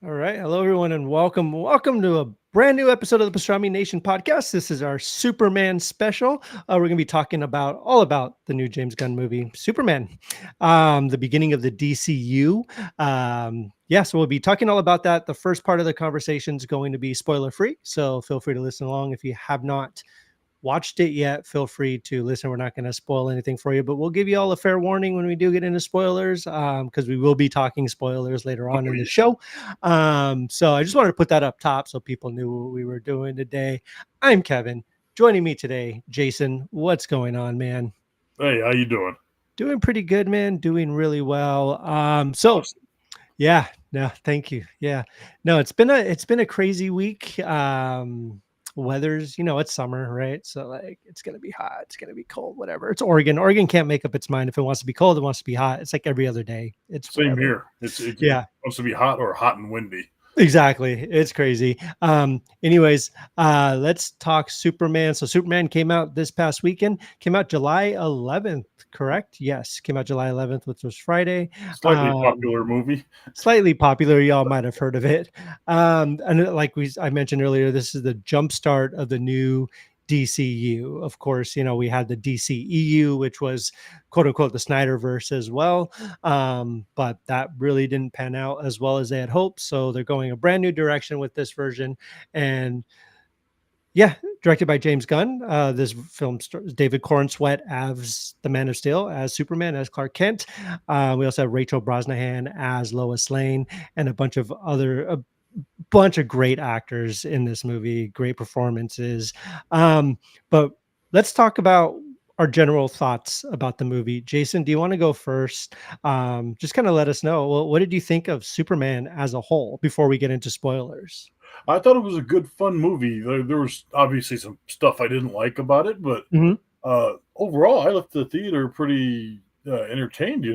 All right. Hello, everyone, and welcome. Welcome to a brand new episode of the Pastrami Nation podcast. This is our Superman special. We're going to be talking about all about the new James Gunn movie, Superman, the beginning of the DCU. So we'll be talking all about that. The first part of the conversation is going to be spoiler free. So feel free to listen along if you have not watched it yet. Feel free to listen. We're not going to spoil anything for you, but we'll give you all a fair warning when we do get into spoilers, because we will be talking spoilers later on in the show. So I just wanted to put that up top so people knew what we were doing today. I'm Kevin. Joining me today, Jason. What's going on, man? Hey, how you doing? Doing pretty good, man. Doing really well. Awesome. Yeah, no, thank you. Yeah, no, it's been a crazy week. Weather's, it's summer, right? So like it's gonna be hot, it's gonna be cold, whatever. It's Oregon. Oregon can't make up its mind if it wants to be cold, it wants to be hot. It's like every other day. It's Same whatever. here. It Yeah. wants to be hot or hot and windy. Exactly. It's crazy. Anyways, let's talk Superman. So Superman came out this past weekend, came out July 11th, correct? Yes, came out July 11th, which was Friday. Slightly popular movie. Slightly popular. Y'all might have heard of it. And like I mentioned earlier, this is the jumpstart of the new DCU. Of course, we had the DCEU, which was quote unquote the Snyderverse as well. But that really didn't pan out as well as they had hoped. So they're going a brand new direction with this version. And yeah, directed by James Gunn. This film stars David Cornsweet as the Man of Steel, as Superman, as Clark Kent. We also have Rachel Brosnahan as Lois Lane, and a bunch of great actors in this movie, great performances. But let's talk about our general thoughts about the movie. Jason, do you want to go first? Just kind of let us know. Well, what did you think of Superman as a whole before we get into spoilers? I thought it was a good, fun movie. There was obviously some stuff I didn't like about it, but Mhm. overall, I left the theater pretty entertained.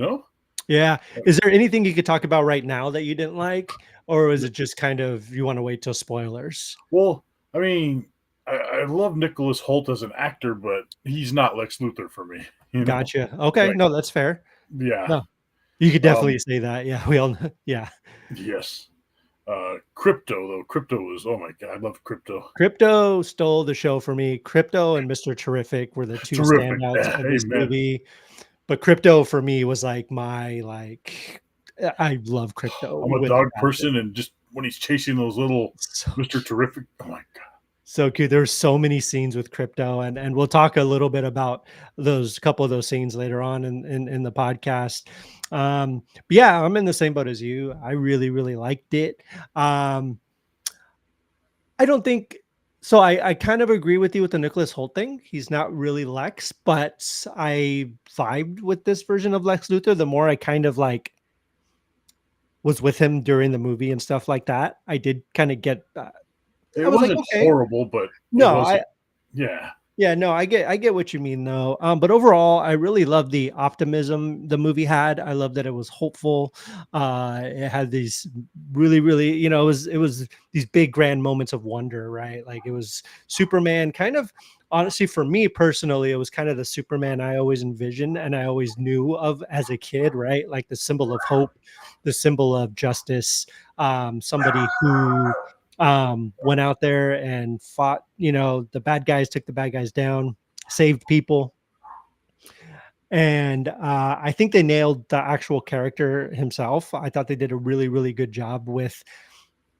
Yeah. Is there anything you could talk about right now that you didn't like? Or is it just kind of you want to wait till spoilers? Well, I mean, I love Nicholas Holt as an actor, but he's not Lex Luthor for me. Gotcha. Okay. Like, No, that's fair. yeah. No, you could Um, definitely say that. Yeah, we all know. Yeah. yes. Crypto though. Crypto was, oh my god, I love Crypto. Crypto stole the show for me. Crypto and Mr. Terrific were the two Terrific. standouts Yeah, of this amen. movie. But Crypto for me was like I love Crypto I'm a with a dog passion. person, and just when he's chasing those little So Mr. Terrific, oh my god. so cute. There's so many scenes with Crypto, and we'll talk a little bit about those couple of those scenes later on in the podcast. But yeah, I'm in the same boat as you. I really, really liked it. Um, I don't think so. I kind of agree with you with the Nicholas Holt thing. He's not really Lex, but I vibed with this version of Lex Luthor. The more I kind of like was with him during the movie and stuff like that, I did kind of get. I It was like, wasn't okay, horrible, but it no, wasn't. Yeah, yeah, no, I get what you mean though. But overall, I really love the optimism the movie had. I love that it was hopeful. It had these really, really, it was these big grand moments of wonder, right? Like it was Superman kind of honestly for me personally, it was kind of the Superman I always envisioned and I always knew of as a kid, right? Like the symbol of hope, the symbol of justice, somebody who went out there and fought, the bad guys, took the bad guys down, saved people. And I think they nailed the actual character himself. I thought they did a really, really good job with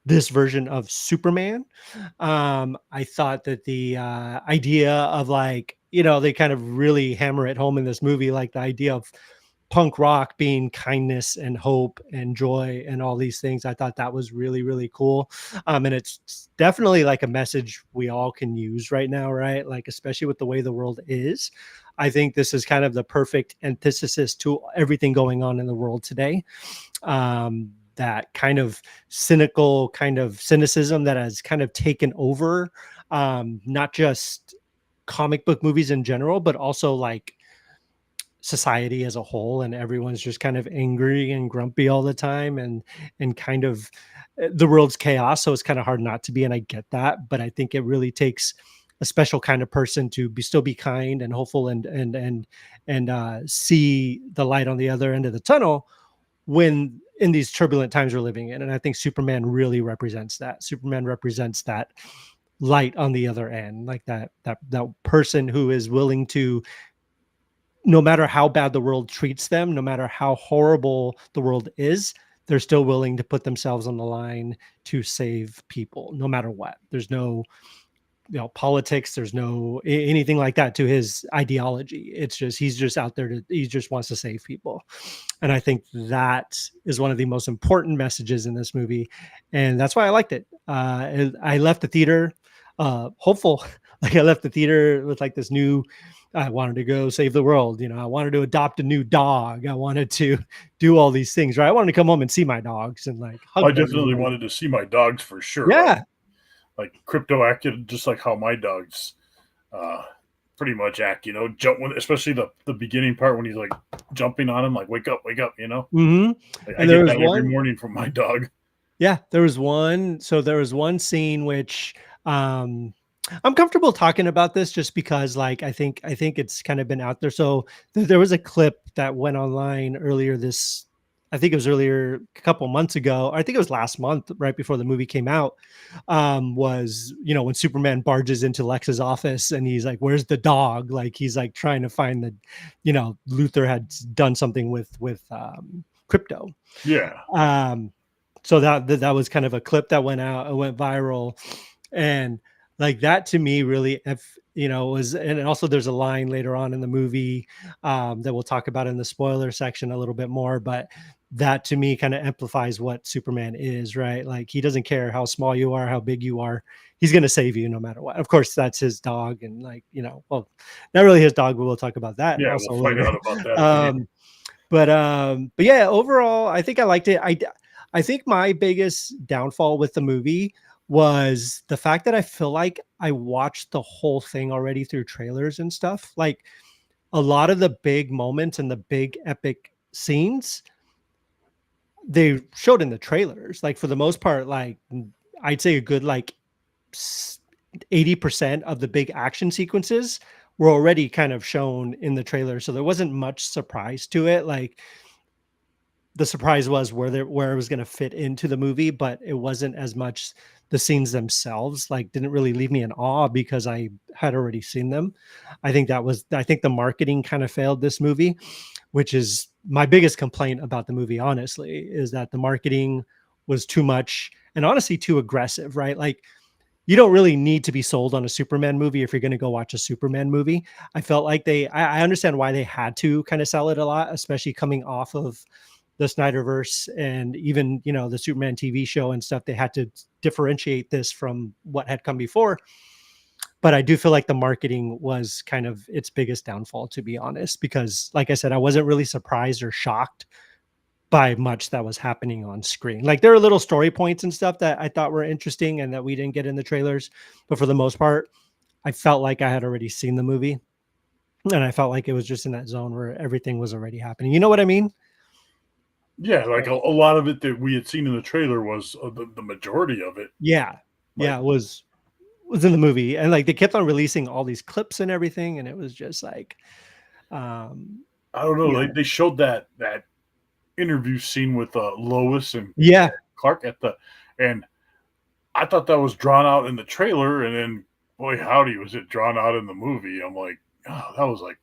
this version of Superman. I thought that the idea of like, they kind of really hammer it home in this movie, like the idea of punk rock being kindness and hope and joy and all these things. I thought that was really, really cool. And it's definitely like a message we all can use right now, right? Like, especially with the way the world is. I think this is kind of the perfect antithesis to everything going on in the world today. That kind of cynical kind of cynicism that has kind of taken over, not just comic book movies in general, but also like society as a whole, and everyone's just kind of angry and grumpy all the time, and kind of the world's chaos, so it's kind of hard not to be, and I get that, but I think it really takes a special kind of person to still be kind and hopeful and see the light on the other end of the tunnel when in these turbulent times we're living in. And I think Superman really represents that. Superman represents that light on the other end, like that person who is willing to, no matter how bad the world treats them, no matter how horrible the world is, they're still willing to put themselves on the line to save people, no matter what. There's no, politics, there's no anything like that to his ideology. It's just he's just out there to, he just wants to save people. And I think that is one of the most important messages in this movie, and that's why I liked it. And I left the theater hopeful. Like, I left the theater with like this new, I wanted to go save the world, I wanted to adopt a new dog, I wanted to do all these things, right? I wanted to come home and see my dogs and like I hug them and definitely like, wanted to see my dogs for sure. yeah. Like crypto acted just like how my dogs uh pretty much act, jump when, especially the beginning part when he's like jumping on him, like wake up, Hmm. Like, I And there get was that every one, morning from my dog. yeah, there was one. So there was one scene which, um, I'm comfortable talking about this just because, like, I think it's kind of been out there. So there was a clip that went online earlier this, I think it was earlier a couple months ago. I think it was last month, right before the movie came out. Was, when Superman barges into Lex's office and he's like, "Where's the dog?" Like he's like trying to find the, Luthor had done something with crypto. Yeah. Um, so that was kind of a clip that went out, it went viral, and like that to me really, if was, and also there's a line later on in the movie that we'll talk about in the spoiler section a little bit more, but that to me kind of amplifies what Superman is, right? Like he doesn't care how small you are, how big you are, he's going to save you no matter what. Of course, that's his dog, and like well, not really his dog, but we'll talk about that Yeah, we'll also find later. out about that at the end. um, but yeah, overall, I think I liked it. I think my biggest downfall with the movie was the fact that I feel like I watched the whole thing already through trailers and stuff. Like a lot of the big moments and the big epic scenes they showed in the trailers. Like for the most part, like I'd say a good like 80% of the big action sequences were already kind of shown in the trailer. So there wasn't much surprise to it. Like the surprise was where it was going to fit into the movie, but it wasn't as much the scenes themselves, like didn't really leave me in awe because I had already seen them. I think the marketing kind of failed this movie, which is my biggest complaint about the movie, honestly, is that the marketing was too much and honestly too aggressive, right? Like you don't really need to be sold on a Superman movie if you're going to go watch a Superman movie. I felt like I understand why they had to kind of sell it a lot, especially coming off of the Snyderverse and even, the Superman TV show and stuff. They had to differentiate this from what had come before. But I do feel like the marketing was kind of its biggest downfall, to be honest, because like I said, I wasn't really surprised or shocked by much that was happening on screen. Like there are little story points and stuff that I thought were interesting and that we didn't get in the trailers. But for the most part, I felt like I had already seen the movie. And I felt like it was just in that zone where everything was already happening. You know what I mean? Yeah, like a lot of it that we had seen in the trailer was the majority of it. Yeah. Like, Yeah. It was in the movie. And like they kept on releasing all these clips and everything. And it was just like, um, I don't know, yeah. they showed that interview scene with Lois and Yeah. Clark and I thought that was drawn out in the trailer, and then boy howdy was it drawn out in the movie. I'm like, oh, that was like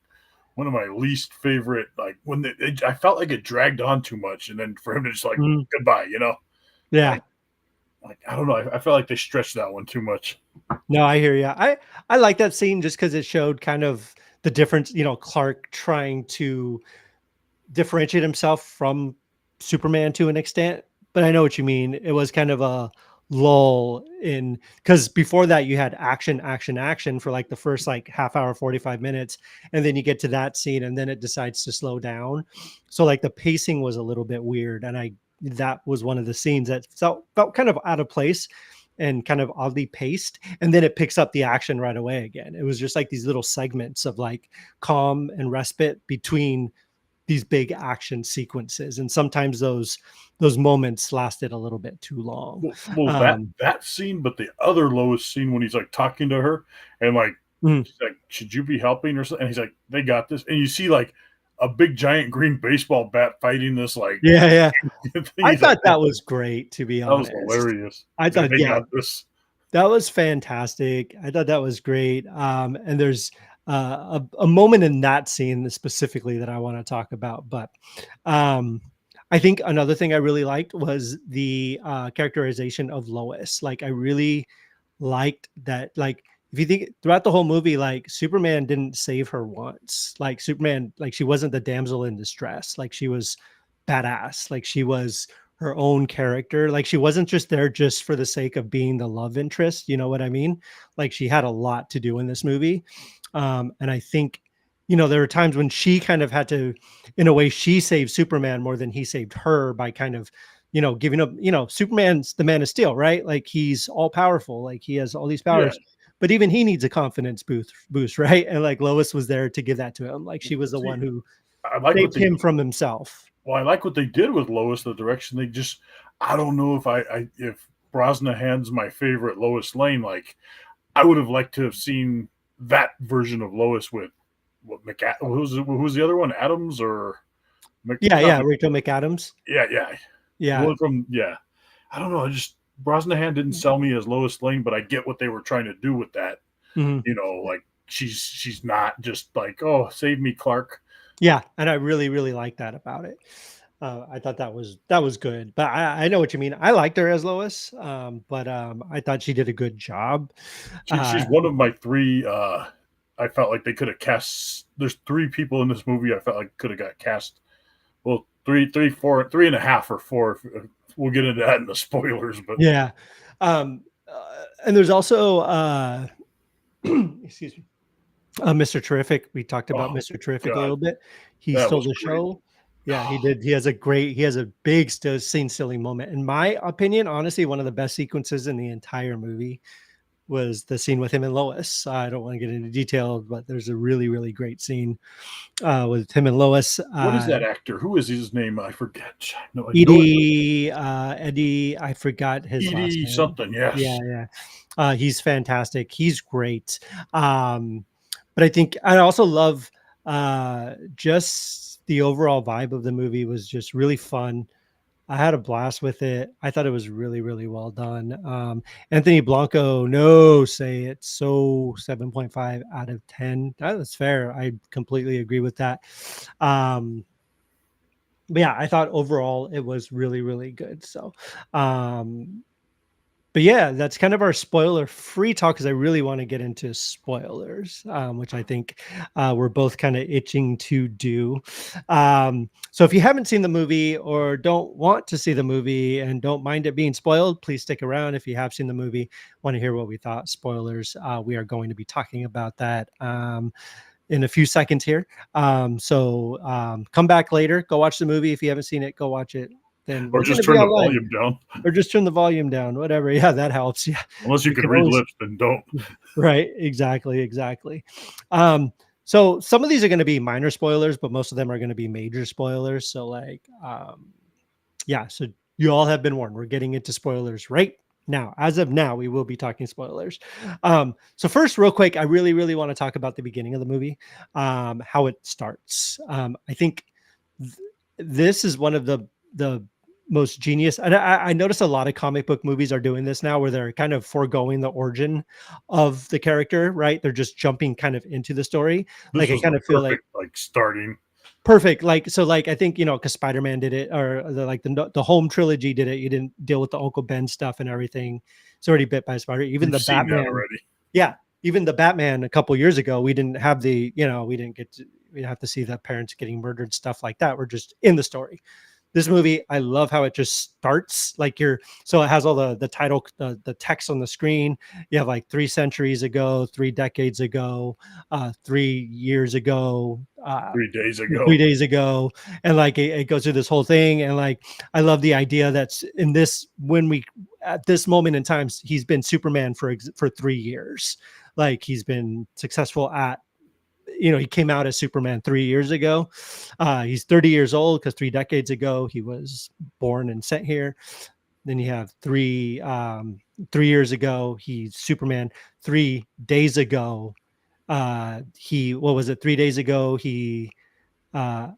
one of my least favorite. Like when I felt like it dragged on too much, and then for him to just like Mhm. goodbye. Yeah. Like I don't know. I felt like they stretched that one too much. No, I hear you. I like that scene just because it showed kind of the difference, Clark trying to differentiate himself from Superman to an extent. But I know what you mean. It was kind of a lull in, because before that you had action, action, action for like the first like half hour, 45 minutes, and then you get to that scene and then it decides to slow down. So like the pacing was a little bit weird. And that was one of the scenes that felt kind of out of place and kind of oddly paced, and then it picks up the action right away again. It was just like these little segments of like calm and respite between these big action sequences, and sometimes those moments lasted a little bit too long. Well, that um that scene, but the other Lois scene when he's like talking to her and like mhm, she's like, should you be helping or something? And he's like, they got this, and you see like a big giant green baseball bat fighting this like Yeah, yeah. thing. I He's like, thought that was great, to be that was honest. hilarious. I He's like, thought, they yeah, got this. that was fantastic. I thought that was great. And there's a moment in that scene specifically that I want to talk about. But um, I think another thing I really liked was the characterization of Lois. Like, I really liked that. Like, if you think throughout the whole movie, like Superman didn't save her once. Like Superman, like she wasn't the damsel in distress. Like she was badass. Like she was her own character. Like she wasn't just there just for the sake of being the love interest. You know what I mean? Like she had a lot to do in this movie. And I think, there were times when she kind of had to, in a way, she saved Superman more than he saved her by kind of, giving up, Superman's the Man of Steel, right? Like he's all powerful, like he has all these Yeah. powers, but even he needs a confidence boost, right? And like Lois was there to give that to him. Like she was the See, one who I like what saved they him from himself. well, I like what they did with Lois, the direction they just I don't know if if Brosnahan's my favorite Lois Lane, like I would have liked to have seen that version of Lois with what who's the other one? Adams or Yeah, not yeah, Mc, Rachel McAdams. yeah, yeah. The Yeah. one from yeah. I don't know. I just Brosnahan didn't sell me as Lois Lane, but I get what they were trying to do with that. Mhm. Like she's not just like, oh, save me, Clark. Yeah, and I really, really like that about it. I thought that was good, but I know what you mean. I liked her as Lois, but I thought she did a good job. Uh, She's one of my three. I felt like they could have cast. There's three people in this movie. I felt like could have got cast. Well, three, four, three and a half or four. We'll get into that in the spoilers, but yeah, and there's also excuse me, Mr. Terrific. We talked about oh Mr. Terrific a god, little bit. He that stole was the great. show. Yeah, he did. He has a big scene stealing moment. In my opinion, honestly, one of the best sequences in the entire movie was the scene with him and Lois. I don't want to get into detail, but there's a really, really great scene with him and Lois. What is that actor? Who is his name? I forget. No, I know it's Eddie, I forgot his last Edie name. something. Yeah, Yes, yeah. He's fantastic. He's great. But I think I also love just the overall vibe of the movie was just really fun. I had a blast with it. I thought it was really, really well done. Anthony Blanco, no, say it. So 7.5 out of 10. That's fair. I completely agree with that. Um, but yeah, I thought overall it was really, really good. So, um, but yeah, that's kind of our spoiler free talk because I really want to get into spoilers, which I think we're both kind of itching to do. So if you haven't seen the movie or don't want to see the movie and don't mind it being spoiled, please stick around. If you have seen the movie, want to hear what we thought, spoilers, we are going to be talking about that. In a few seconds here. So come back later, go watch the movie. If you haven't seen it, go watch it. Then or we're going to just be turn the online volume down. or just turn the volume down, whatever. Yeah, that helps. Yeah, Unless you we can can read always lips, then don't. right. Exactly, exactly. Um, so some of these are going to be minor spoilers, but most of them are going to be major spoilers. So like, yeah. So you all have been warned. We're getting into spoilers right now. As of now, we will be talking spoilers. So first, real quick, I really, really want to talk about the beginning of the movie, how it starts. I think th- this is one of the most genius. And I notice a lot of comic book movies are doing this now, where they're kind of foregoing the origin of the character. Right? They're just jumping kind of into the story. This Like I was the kind of feel like perfect starting. perfect. Like so, like I think because Spider-Man did it, or the home trilogy did it. You didn't deal with the Uncle Ben stuff and everything. It's already bit by Spider. Even We've the seen that Batman, already. yeah, even the Batman a couple years ago, we didn't have we didn't we didn't have to see the parents getting murdered, stuff like that. We're just in the story. This movie, I love how it just starts like so it has all the title, the text on the screen. You have like 3 centuries ago, 3 decades ago, 3 years ago, 3 days 3 days ago, and like it goes through this whole thing. And like I love the idea that's in this when we at this moment in time, he's been Superman for 3 years. Like he's been successful at he came out as Superman 3 years ago. He's 30 years old because 3 decades ago he was born and sent here. Then you have 3 years ago he's Superman. 3 days ago, he what was it? 3 days ago he Uh,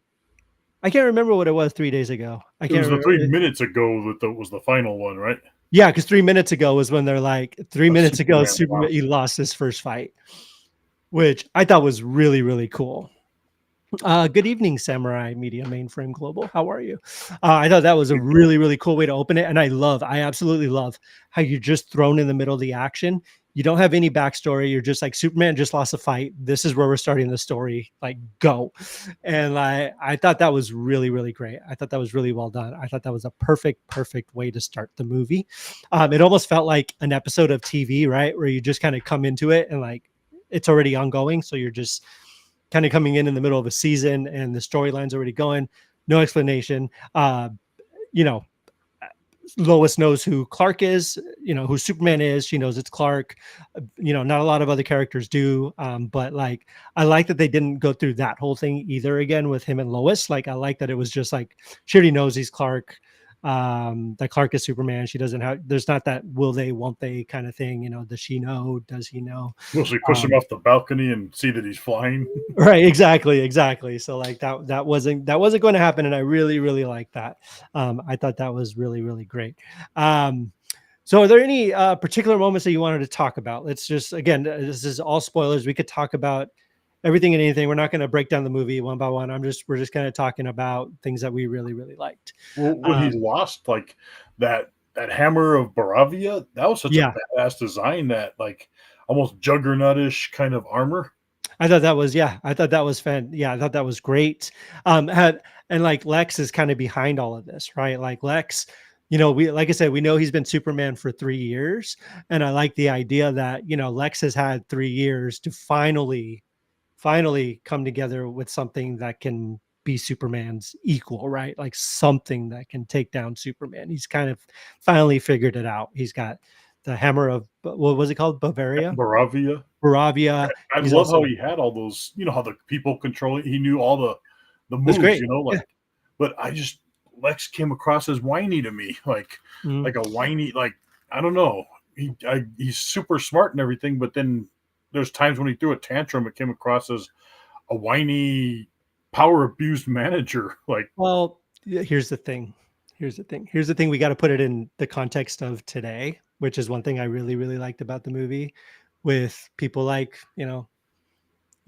I can't remember what it was 3 days ago. I It can't was the remember. 3 minutes ago that was the final one, right? Yeah, because 3 minutes ago was when they're like, three A minutes ago, Superman Superman he lost. lost his first fight, which I thought was really really cool. Good evening, Samurai Media Mainframe Global. How are you? I thought that was a really, really cool way to open it. And I absolutely love how you're just thrown in the middle of the action. You don't have any backstory. You're just like, Superman just lost a fight. This is where we're starting the story. Like, go. And I thought that was really, really great. I thought that was really well done. I thought that was a perfect, perfect way to start the movie. It almost felt like an episode of TV, right? Where you just kind of come into it and like it's already ongoing. So you're just kind of coming in the middle of a season and the storyline's already going, no explanation. You know, Lois knows who Clark is, who Superman is. She knows it's Clark. Not a lot of other characters do. But like, I like that they didn't go through that whole thing either again with him and Lois. Like, I like that it was just like, she already knows he's Clark. That Clark is Superman. She doesn't have, there's not that will they, won't they kind of thing. Does she know? Does he know? Will she push him Um, off the balcony and see that he's flying? Right, exactly. So like that wasn't going to happen, and I really really like that. I thought that was really really great. um so are there any particular moments that you wanted to talk about? Let's just, again, this is all spoilers. We could talk about everything and anything. We're not going to break down the movie one by one. We're just kind of talking about things that we really really liked. Well, when he um lost, like that hammer of Baravia, that was such a yeah, badass design. That like almost juggernautish kind of armor. I thought that was, yeah, I thought that was I thought that was great. Had And like Lex is kind of behind all of this, right? Like Lex, we, like I said, we know he's been Superman for 3 years, and I like the idea that Lex has had 3 years to finally come together with something that can be Superman's equal, right? Like something that can take down Superman. He's kind of finally figured it out. He's got the hammer of, what was it called, Bavaria, Baravia. Baravia. I He's love how also, he had all those, how the people controlling, he knew all the that's moves, great. Yeah. like, but I just, Lex came across as whiny to me, Mhm. like a whiny, like, I don't know. He's super smart and everything, but then there's times when he threw a tantrum, it came across as a whiny, power abused manager. Like, Well, here's the thing. Here's the thing. We got to put it in the context of today, which is one thing I really, really liked about the movie, with people like,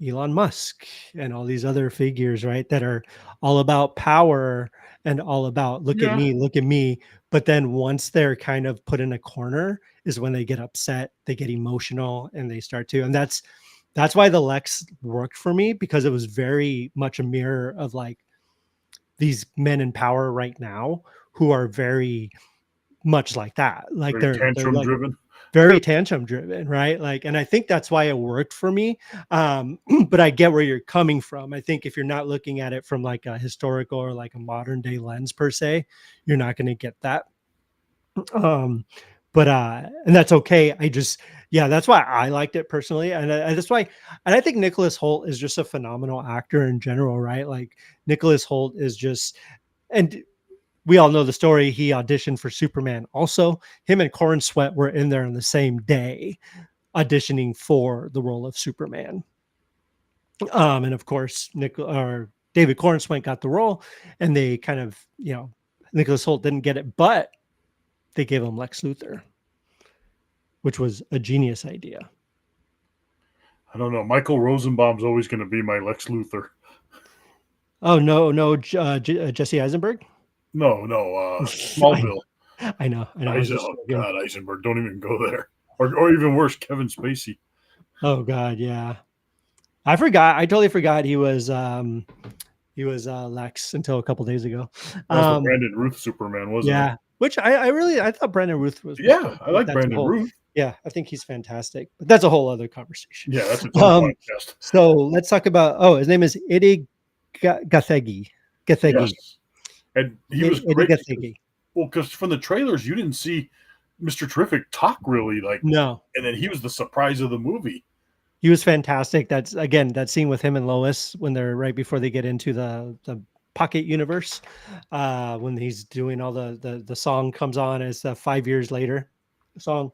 Elon Musk and all these other figures, right? That are all about power and all about yeah, look at me. But then once they're kind of put in a corner is when they get upset, they get emotional, and they start to. And that's why the Lex worked for me, because it was very much a mirror of like these men in power right now who are very much like that. Like very they're tantrum like driven. very tantrum driven, right? Like, and I think that's why it worked for me. But I get where you're coming from. I think if you're not looking at it from like a historical or like a modern day lens per se, you're not going to get that. Um, but and that's okay. Yeah, that's why I liked it personally, and that's why, and I think Nicholas Holt is just a phenomenal actor in general, right? Like Nicholas Holt is just, and we all know the story. He auditioned for Superman. Also, him and Corin Sweat were in there on the same day auditioning for the role of Superman. And of course, David Corin Sweat got the role, and they kind of, Nicholas Holt didn't get it, but they gave him Lex Luthor, which was a genius idea. I don't know. Michael Rosenbaum's always going to be my Lex Luthor. Oh no, no, Jesse Eisenberg. No, no, I know, Smallville. I know. I was just Oh joking. God, Eisenberg, don't even go there. Or even worse, Kevin Spacey. Oh God, yeah. I forgot. I totally forgot he was Lex until a couple days ago. That was the Um, Brandon Ruth Superman, wasn't it? yeah, which I thought Brandon Ruth was Yeah, good, I but like that's a Brandon whole, Ruth. yeah, I think he's fantastic. But that's a whole other conversation. Yeah, that's its own Um, podcast. so let's talk about, oh, his name is Idi Gathegi. Gathegi. Yes, and he was Idi great because, Gathegi. well, because from the trailers you didn't see Mr. Terrific talk really, like, No, and then he was the surprise of the movie. he was fantastic. That's, again, that scene with him and Lois when they're right before they get into the pocket universe, when he's doing all the song comes on as 5 years later song.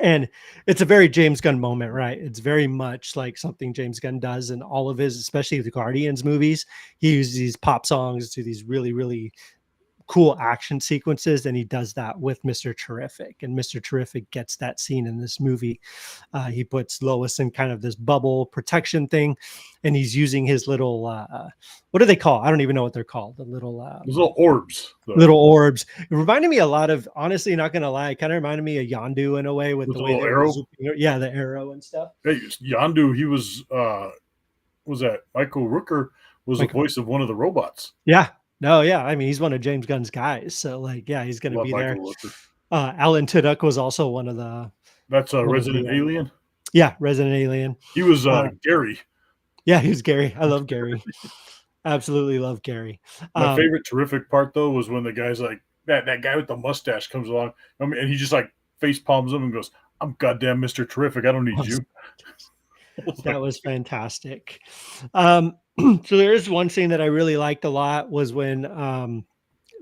And it's a very James Gunn moment, right? It's very much like something James Gunn does in all of his, especially the Guardians movies. He uses these pop songs to these really, really cool action sequences, and he does that with Mr. Terrific. And Mr. Terrific gets that scene in this movie. He puts Lois in kind of this bubble protection thing, and he's using his little what do they call? I don't even know what they're called. The little Those little orbs, little orbs. It reminded me a lot of, honestly, not gonna lie, it kind of reminded me of Yondu in a way with with the the way little they were arrow. zooming. Yeah, the arrow and stuff. Hey, Yandu, he was that Michael Rooker was the Like, voice of one of the robots. yeah, no, yeah. I mean, he's one of James Gunn's guys, so like, yeah, he's gonna Love be there. Michael Rooker. Alan Tudyk was also That's one of Resident the Alien. yeah, Resident Alien. He was Uh, Gary. yeah, he's Gary. I love Gary. Absolutely love Gary. My Um, favorite terrific part though was when the guy's like that guy with the mustache comes along, I mean, and he just like face palms him and goes, "I'm goddamn Mr. Terrific. I don't need you." I was that like, was fantastic. So there is one scene that I really liked a lot was when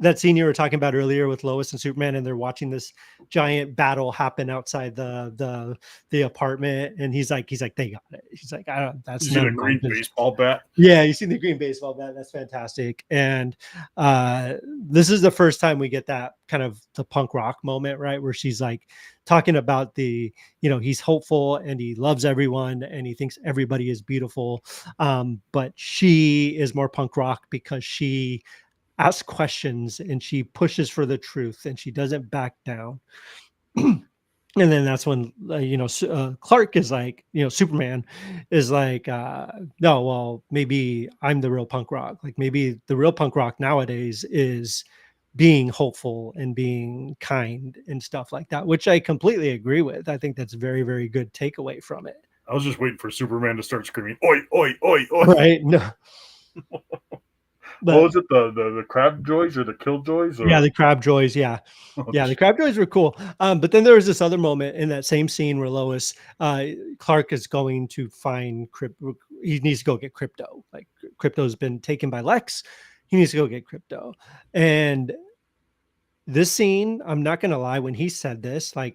that scene you were talking about earlier with Lois and Superman, and they're watching this giant battle happen outside the apartment, and he's like, they got it. He's like, I don't, you that's see none that of my green business. baseball bat? Yeah, you seen the green baseball bat. That's fantastic. And this is the first time we get that kind of the punk rock moment, right? Where she's like talking about he's hopeful and he loves everyone and he thinks everybody is beautiful. But she is more punk rock because she asks questions and she pushes for the truth and she doesn't back down. And then that's when Clark is like, Superman is like, no, well, maybe I'm the real punk rock. Like maybe the real punk rock nowadays is being hopeful and being kind and stuff like that, which I completely agree with. I think that's very, very good takeaway from it. I was just waiting for Superman to start screaming, "Oi, oi, oi, oi!" Right? No, What but was it? The crab joys or the killjoys yeah, or the crab joys, yeah. oh, Yeah, the crab joys were cool. But then there was this other moment in that same scene where Clark is going to find crypto. He needs to go get crypto. Like crypto's been taken by Lex. He needs to go get crypto. And this scene, I'm not gonna lie, when he said this, I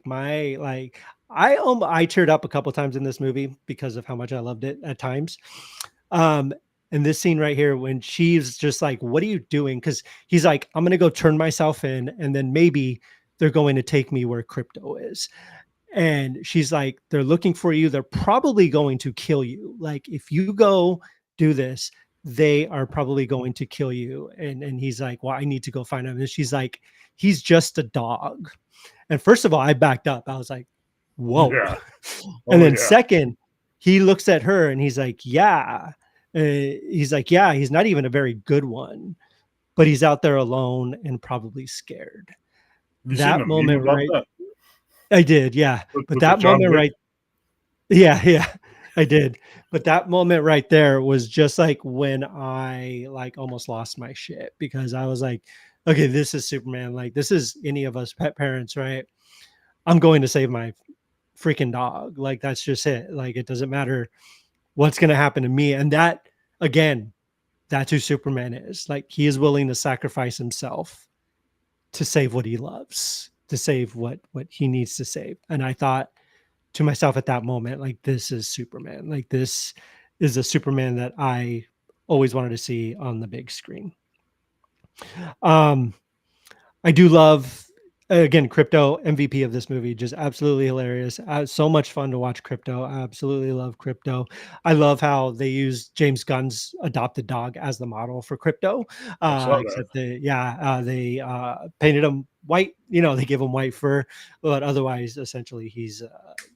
teared up a couple times in this movie because of how much I loved it at times. Um, and this scene right here, when she's just like, "What are you doing?" Because he's like, "I'm gonna go turn myself in, and then maybe they're going to take me where crypto is." And she's like, "They're looking for you. They're probably going to kill you. Like if you go do this, they are probably going to kill you." And he's like, "Well, I need to go find him." And she's like, "He's just a dog." And first of all, I backed up. I was like, "Whoa." yeah, And oh then yeah. second, he looks at her and he's like, "Yeah." He's like, "Yeah, he's not even a very good one, but he's out there alone and probably scared." Have you seen That the meme moment, about right? that I did, yeah. But with the that John moment Wick? right, yeah, yeah, I did. But that moment right there was just like when I like almost lost my shit because I was like, okay, this is Superman. Like this is any of us pet parents, right? I'm going to save my freaking dog. Like that's just it. Like it doesn't matter what's going to happen to me. And that again, that's who Superman is. Like he is willing to sacrifice himself to save what he loves, to save what he needs to save. And I thought to myself at that moment, like this is Superman. Like this is a Superman that I always wanted to see on the big screen. Um, I do love again Crypto MVP of this movie, just absolutely hilarious. So much fun to watch Crypto. I absolutely love Crypto. I love how they use James Gunn's adopted dog as the model for Crypto. I saw that. Except they painted him white. They give him white fur, but otherwise, essentially, he's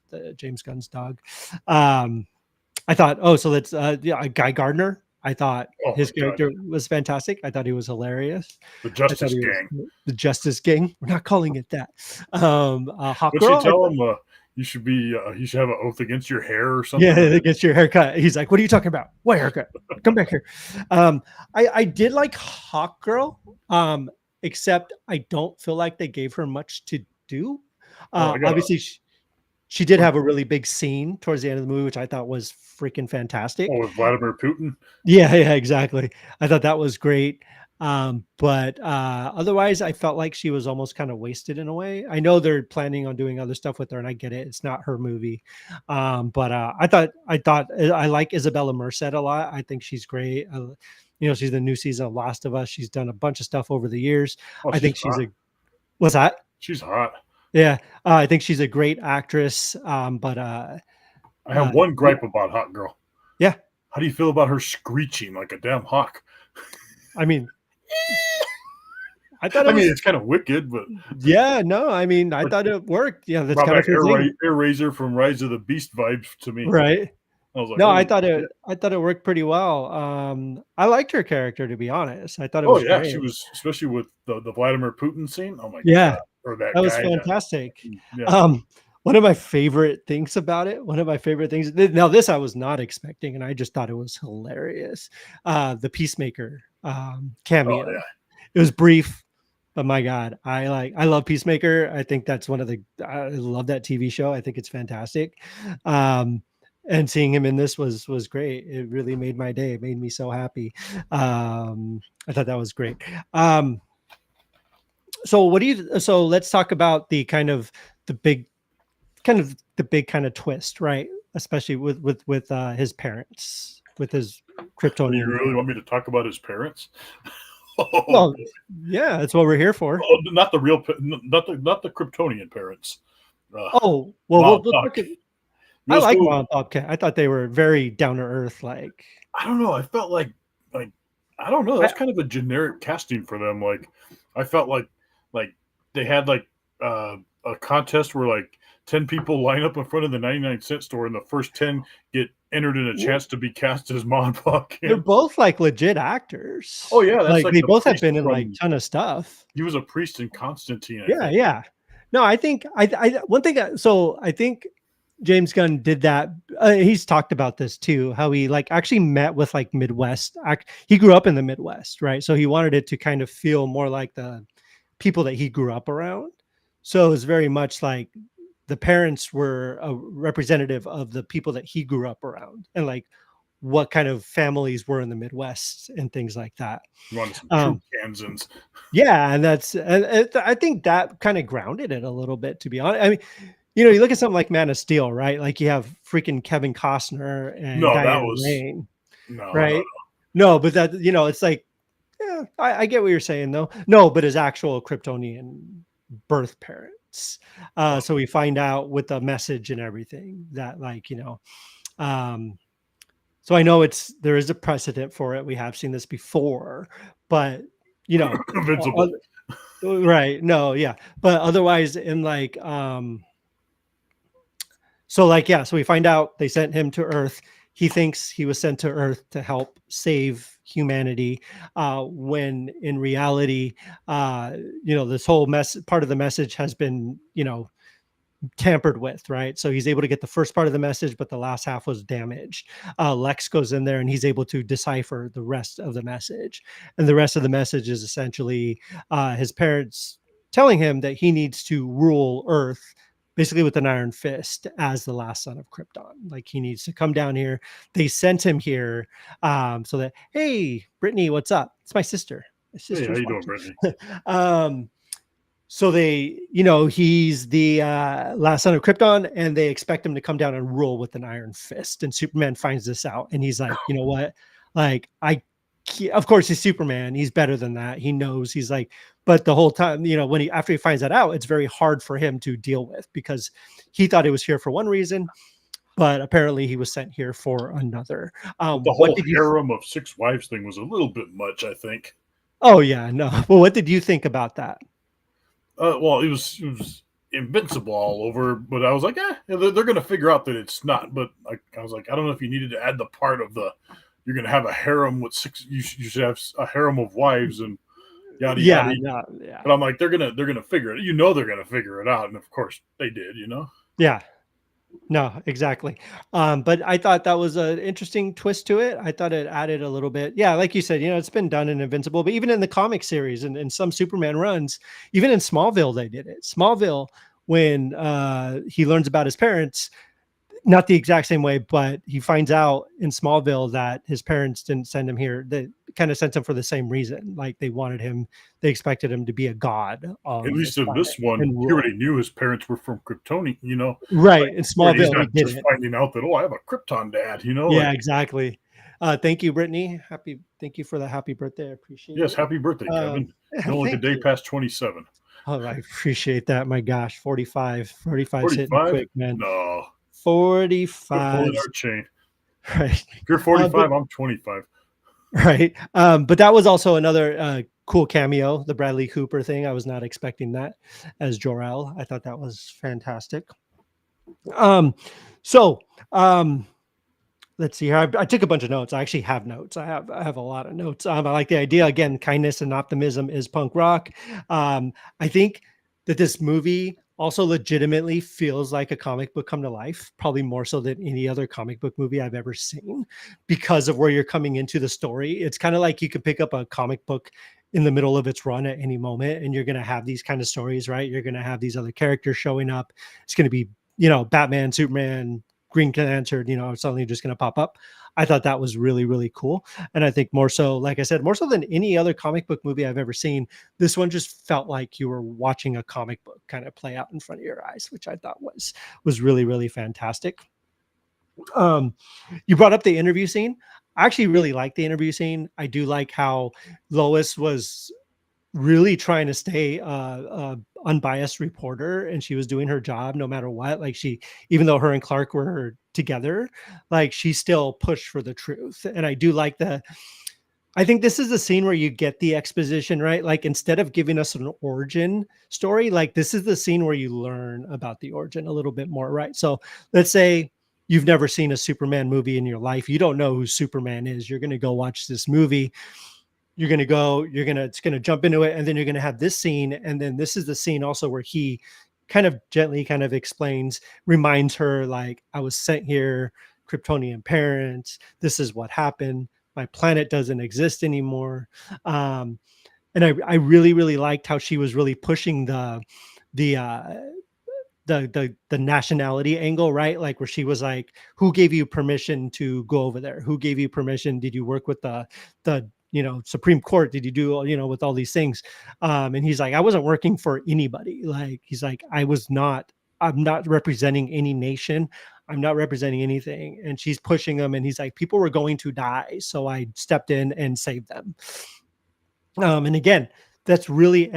the James Gunn's dog. I thought, oh, so that's Guy Gardner. I thought Oh my his god, character was fantastic. I thought he was hilarious. the I thought Justice he was Gang. the Justice Gang. We're not calling it that. Hawk What's she Girl. tell him? You should have an oath against your hair or Yeah, something. Or it gets your haircut. He's like, "What are you talking about? What haircut? Come back here." I did like Hawk Girl, except I don't feel like they gave her much to do. oh, I got a Obviously, she did have a really big scene towards the end of the movie, which I thought was freaking oh fantastic. with Vladimir Putin. Yeah, yeah, exactly. I thought that was great. But otherwise, I felt like she was almost kind of wasted in a way. I know they're planning on doing other stuff with her, and I get it. It's not her movie. But I like Isabella Merced a lot. I think she's great. She's the new season of Last of Us. She's done a bunch of stuff over the years. Oh, I she's think she's hot. a what's that? She's hot. Yeah, I think she's a great actress. But I have one gripe about Hot Girl. yeah, How do you feel about her screeching like a damn hawk? I mean, I thought I it mean, was it's kind of wicked, but yeah, no, I mean, I like thought it worked. Yeah, that's brought kind of back her thing, Air Razor from Rise of the Beast vibes to me. right? I was like, No, oh shit. I thought it worked pretty well. I liked her character, to be honest. I thought it Oh was yeah, great. she was, especially with the Vladimir Putin scene. Oh my god, Yeah, or that that was guy. fantastic. Yeah, Um, one of my favorite things about it, one of my favorite things. Now, this I was not expecting, and I just thought it was hilarious. The Peacemaker oh cameo. yeah. It was brief, but my God, I love Peacemaker. I think that's I love that TV show. I think it's fantastic. Um, and seeing him in this was great. It really made my day. It made me so happy. I thought that was great. So let's talk about the big the big kind of twist, right? Especially with his parents, with his Do you Kryptonian really parents. want me to talk about his parents? Oh, Well, yeah, that's what we're here for. oh, not the real, not the Kryptonian parents. Uh, Oh, well, Mom, we'll Doc. look at. I Real like school. Mom and Bobcat. I thought they were very down to earth. Like, I don't know. I felt like I don't know. That was I, kind of a generic casting for them. Like I felt like they had like a contest where like 10 people line up in front of the 99-cent store, and the first 10 get entered in a chance to be cast as Mon they're Pocket. both like legit actors. Oh yeah, that's Like like they the both have priest been in like from. ton of stuff. He was a priest in Constantine, I Yeah, think. yeah. No, I think I one thing. So I think James Gunn did that. He's talked about this too, how he like actually met with like Midwest. He grew up in the Midwest, right? So he wanted it to kind of feel more like the people that he grew up around. So it was very much like the parents were a representative of the people that he grew up around and like what kind of families were in the Midwest and things like that. He wanted some true Um, Kansans. yeah, and I think that kind of grounded it a little bit, to be honest. I mean, you look at something like Man of Steel, right? Like you have freaking Kevin Costner and No, that Diane was Lane, no. right? No, but that it's like, yeah, I get what you're saying though. No, but his actual Kryptonian birth parents. So we find out with the message and everything that um, so I know there is a precedent for it. We have seen this before, but you know, Invincible. right? No, yeah, but otherwise, in like, so like, yeah, so we find out they sent him to Earth. He thinks he was sent to Earth to help save humanity, when in reality, this whole part of the message has been, tampered with, right? So he's able to get the first part of the message, but the last half was damaged. Lex goes in there and he's able to decipher the rest of the message. And the rest of the message is essentially his parents telling him that he needs to rule Earth basically with an iron fist as the last son of Krypton. Like he needs to come down here. They sent him here so that, hey, Brittany, what's up? It's my sister. My Hey, how sister's you doing, watching. Brittany? So they, he's the last son of Krypton, and they expect him to come down and rule with an iron fist. And Superman finds this out, and he's like, you know what? Like, of course, he's Superman. He's better than that. He knows. He's like, but the whole time, after he finds that out, it's very hard for him to deal with because he thought he was here for one reason, but apparently he was sent here for another. But the What whole did you? harem of 6 wives thing was a little bit much, I think. Oh yeah, no. Well, what did you think about that? Well, it was invincible all over, but I was like, they're going to figure out that it's not. But I was like, I don't know if you needed to add the part of you're going to have a harem with 6. You should have a harem of wives and yada Yeah, yada. no, yeah, But I'm like, they're gonna figure it. They're gonna figure it out, and of course they did. yeah. No, exactly. But I thought that was an interesting twist to it. I thought it added a little bit. Yeah, like you said, it's been done in Invincible, but even in the comic series and in some Superman runs, even in Smallville, they did it. Smallville, when he learns about his parents, not the exact same way, but he finds out in Smallville that his parents didn't send him here. They kind of sent him for the same reason. Like they wanted him, they expected him to be a god At on this least in planet this one, and he rule. already knew his parents were from Kryptonian, Right. like, In where he's Smallville, he not just didn't. finding out that, "Oh, I have a Krypton dad," Yeah, like, exactly. Thank you, Brittany. Thank you for the happy birthday. I appreciate "Yes, it. happy birthday, Um, Kevin. You're only a thank day you. past 27." Oh, I appreciate that. My gosh, 45. 45's hitting 45? quick, man. No. Quit pulling 45's our chain. right. If you're But 45, I'm 25. right. But that was also another cool cameo, the Bradley Cooper thing. I was not expecting that as Jor-El. I thought that was fantastic. Um, so um, let's see here. I took a bunch of notes. I actually have notes. I have a lot of notes. I like the idea again. Kindness and optimism is punk rock. I think that this movie also legitimately feels like a comic book come to life, probably more so than any other comic book movie I've ever seen, because of where you're coming into the story. It's kind of like you could pick up a comic book in the middle of its run at any moment, and you're going to have these kind of stories, right? You're going to have these other characters showing up. It's going to be, Batman, Superman, Green Lantern, suddenly just going to pop up. I thought that was really, really cool. And I think more so, like I said, more so than any other comic book movie I've ever seen, this one just felt like you were watching a comic book kind of play out in front of your eyes, which I thought was really, really fantastic. Um, you brought up the interview scene. I actually really like the interview scene. I do like how Lois was really trying to stay unbiased reporter, and she was doing her job no matter what. Like she, even though her and Clark were together, like she still pushed for the truth. And I do like I think this is the scene where you get the exposition, right? Like instead of giving us an origin story, like this is the scene where you learn about the origin a little bit more, right? So let's say you've never seen a Superman movie in your life. You don't know who Superman is. You're going to go watch this movie. It's going to jump into it. And then you're going to have this scene. And then this is the scene also where he kind of gently kind of explains, reminds her like, I was sent here, Kryptonian parents. This is what happened. My planet doesn't exist anymore. And I really, really liked how she was really pushing the the nationality angle, right? Like where she was like, who gave you permission to go over there? Who gave you permission? Did you work with the Supreme Court? Did you do with all these things? And he's like, I wasn't working for anybody. Like he's like, I'm not representing any nation. I'm not representing anything. And she's pushing him, and he's like, people were going to die, so I stepped in and saved them. And again, that's really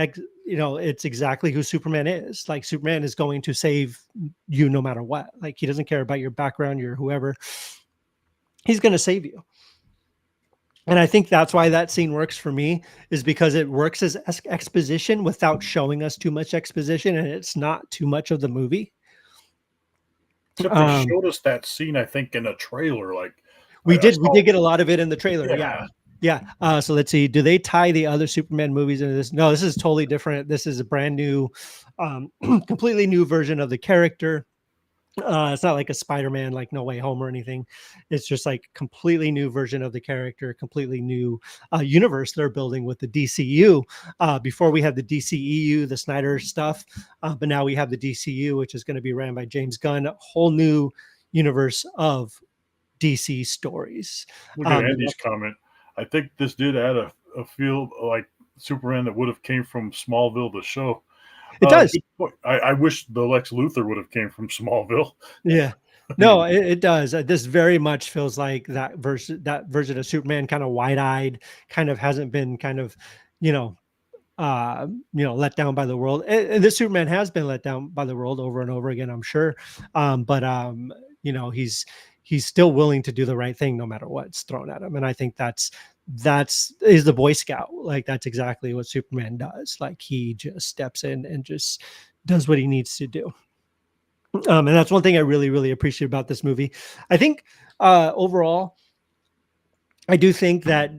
it's exactly who Superman is. Like Superman is going to save you no matter what. Like he doesn't care about your background, your whoever. He's going to save you. And I think that's why that scene works for me, is because it works as exposition without showing us too much exposition, and it's not too much of the movie. Except they Um, showed us that scene, I think, in a trailer, like, we I did saw. get a lot of it in the trailer. Yeah. Yeah. Yeah. So let's see. Do they tie the other Superman movies into this? No, this is totally different. This is a brand new, completely new version of the character. It's not like a Spider-Man, like No Way Home or anything. It's just like completely new version of the character, completely new universe they're building with the DCU. Before we had the DCEU, the Snyder stuff, but now we have the DCU, which is going to be ran by James Gunn. A whole new universe of DC stories. Look at And Andy's comment. I think this did add a feel like Superman that would have came from Smallville, the show. it does. Good point. I wish the Lex Luthor would have came from Smallville. Yeah. I No, mean, it does. This very much feels like that version of Superman, kind of wide-eyed, kind of hasn't been kind of, you know, let down by the world. And this Superman has been let down by the world over and over again, I'm sure. But he's still willing to do the right thing no matter what's thrown at him. And I think that's is the Boy Scout. Like that's exactly what Superman does. Like he just steps in and just does what he needs to do. And that's one thing I really, really appreciate about this movie. I think overall, I do think that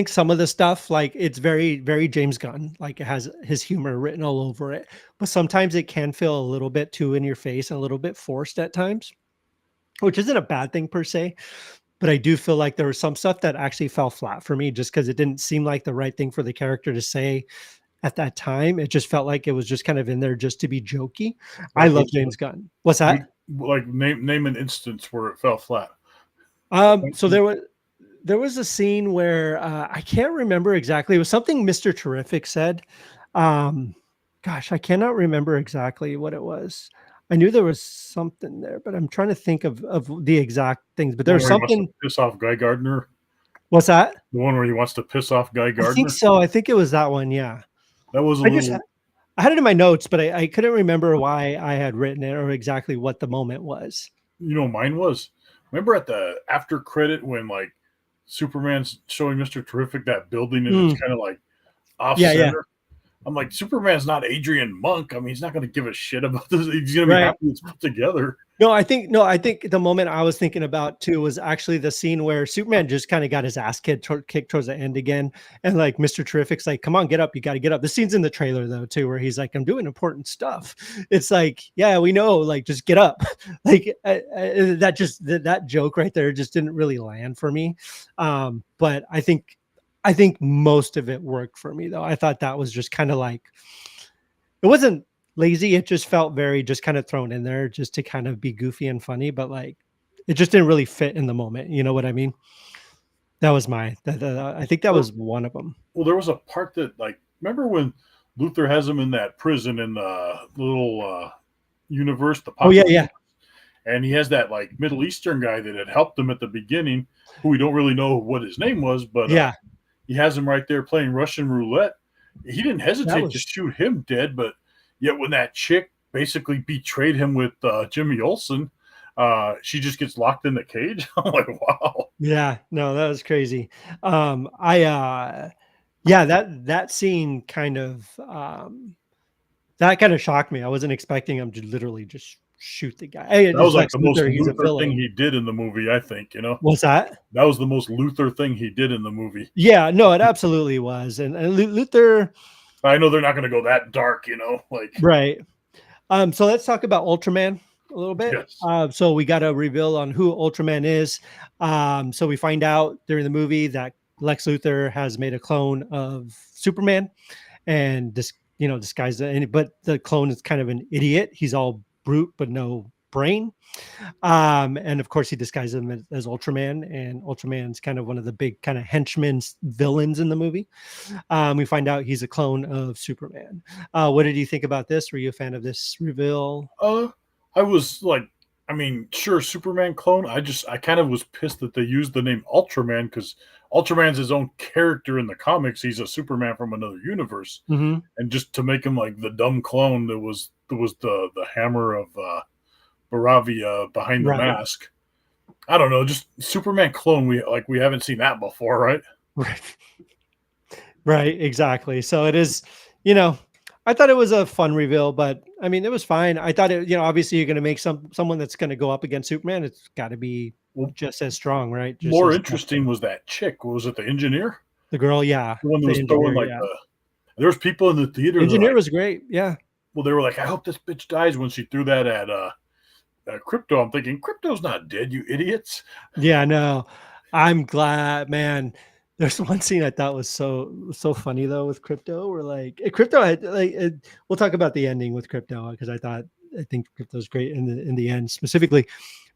some of the stuff, like it's very, very James Gunn, like it has his humor written all over it, but sometimes it can feel a little bit too in your face and a little bit forced at times, which isn't a bad thing per se. But I do feel like there was some stuff that actually fell flat for me just because it didn't seem like the right thing for the character to say at that time. It just felt like it was just kind of in there just to be jokey. I like love which James Gunn. What's which that? Like name an instance where it fell flat. So there was a scene where I can't remember exactly. It was something Mr. Terrific said. Um, Gosh, I cannot remember exactly what it was. I knew there was something there, but I'm trying to think of the exact things. But The there one was where he wants to something. piss off Guy Gardner. What's that? The one where he wants to piss off Guy I think Gardner. so. I think it was that one. Yeah. That was a I just little. I had it in my notes, but I couldn't remember why I had written it or exactly what the moment was. Mine was. Remember at the after credit when like Superman's showing Mister Terrific that building and it's Mm, kind of like off yeah, yeah, center. I'm like, Superman's not Adrian Monk. I mean, he's not going to give a shit about this. He's going to be right. happy it's put together. No, I think the moment I was thinking about too was actually the scene where Superman just kind of got his ass kicked towards the end again, and like Mr. Terrific's like, "Come on, get up! You got to get up." The scene's in the trailer though too, where he's like, "I'm doing important stuff." It's like, yeah, we know, like, just get up. Like that joke right there just didn't really land for me. But I think most of it worked for me though. I thought that was just kind of like it wasn't lazy. It just felt very just kind of thrown in there just to kind of be goofy and funny, but like it just didn't really fit in the moment. You know what I mean? That was I think that Well, was one of them. there was a part that like remember when Luther has him in that prison in the little universe, the Oh yeah, pocket yeah, universe, and he has that like Middle Eastern guy that had helped him at the beginning, who we don't really know what his name was, but yeah. he has him right there playing Russian roulette. He didn't That hesitate to was shoot him dead, but yet when that chick basically betrayed him with Jimmy Olsen, she just gets locked in the cage. I'm like, wow. yeah, no, that was crazy. I Yeah, that scene that kind of shocked me. I wasn't expecting him to literally just shoot the guy. Hey, That was it's like Lex the most Luthor, he's a Luther thing villain. he did in the movie, I think, What's that? That was the most Luther thing he did in the movie. Yeah, no, it absolutely was. And Luther, I know they're not going to go that dark, like, right. So let's talk about Ultraman a little bit. yes. So we got a reveal on who Ultraman is. So we find out during the movie that Lex Luthor has made a clone of Superman and disguised it. But the clone is kind of an idiot. He's all brute but no brain. And of course, he disguises him as Ultraman, and Ultraman's kind of one of the big kind of henchmen villains in the movie. We find out he's a clone of Superman. What did you think about this? Were you a fan of this reveal? Uh, I was like, I mean, sure, Superman clone. I kind of was pissed that they used the name Ultraman because Ultraman's his own character in the comics. He's a Superman from another universe, Mm-hmm. and just to make him like the dumb clone that was the hammer of Baravia behind the Right. mask. I don't know, just Superman clone. We haven't seen that before, right? Right. Right. Exactly. So it is, you know, I thought it was a fun reveal, but I mean, it was fine. I thought obviously you're going to make someone that's going to go up against Superman. It's got to be Well, just as strong, right? Just more as tough. interesting was that chick. What was it, the engineer? The girl, yeah, The one that the was throwing engineer, like yeah. the. There was people in the theater that Engineer like, was great. Yeah. well, they were like, I hope this bitch dies when she threw that at Crypto. I'm thinking, Crypto's not dead, you idiots. Yeah, no. I'm glad, man. There's one scene I thought was so funny though with Crypto. Where like Crypto had we'll talk about the ending with Crypto because I think Crypto's great in the end specifically.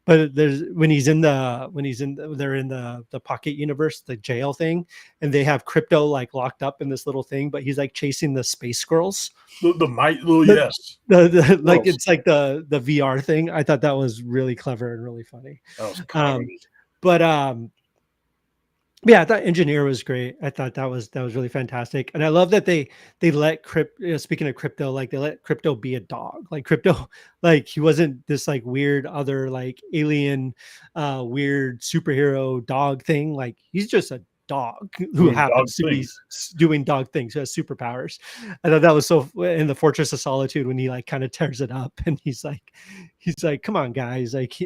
But there's they're in the pocket universe, the jail thing, and they have Crypto like locked up in this little thing, but he's like chasing the space squirrels. The might, oh The, yes, like squirrels. it's like the VR thing. I thought that was really clever and really funny. That was Um, comedy. but yeah, I thought Engineer was great. I thought that was really fantastic, and I love that they let Crypto. Speaking of Crypto, like they let Crypto be a dog. Like Crypto, like he wasn't this like weird other like alien, weird superhero dog thing. Like he's just a dog who Doing dog happens to be things. doing dog things, who has superpowers. I thought that was so in the Fortress of Solitude when he like kind of tears it up, and he's like, come on, guys, like.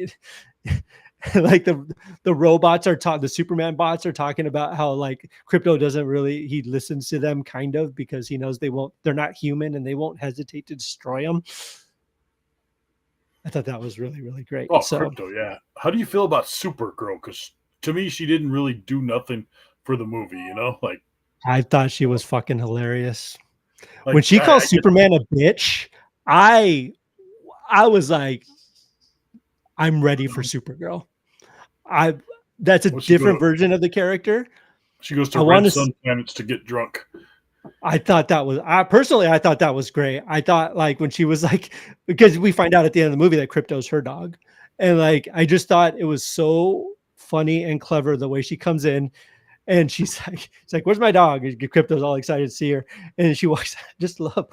Like the robots are the Superman bots are talking about how like Crypto doesn't really he listens to them kind of because he knows they're not human and they won't hesitate to destroy him. I thought that was really really great. Oh, So Crypto, yeah. How do you feel about Supergirl? Because to me, she didn't really do nothing for the movie. Like I thought she was fucking hilarious when like she I calls get Superman a bitch. I I was like, I'm ready for Supergirl. I That's a Well, she different go. version of the character. She goes to I want red to. sun planets to get drunk. I thought that was I personally I thought that was great. I thought like when she was like because we find out at the end of the movie that Crypto's her dog. And like I just thought it was so funny and clever the way she comes in and she's like, "Where's my dog?" And Crypto's all excited to see her. And she walks just love,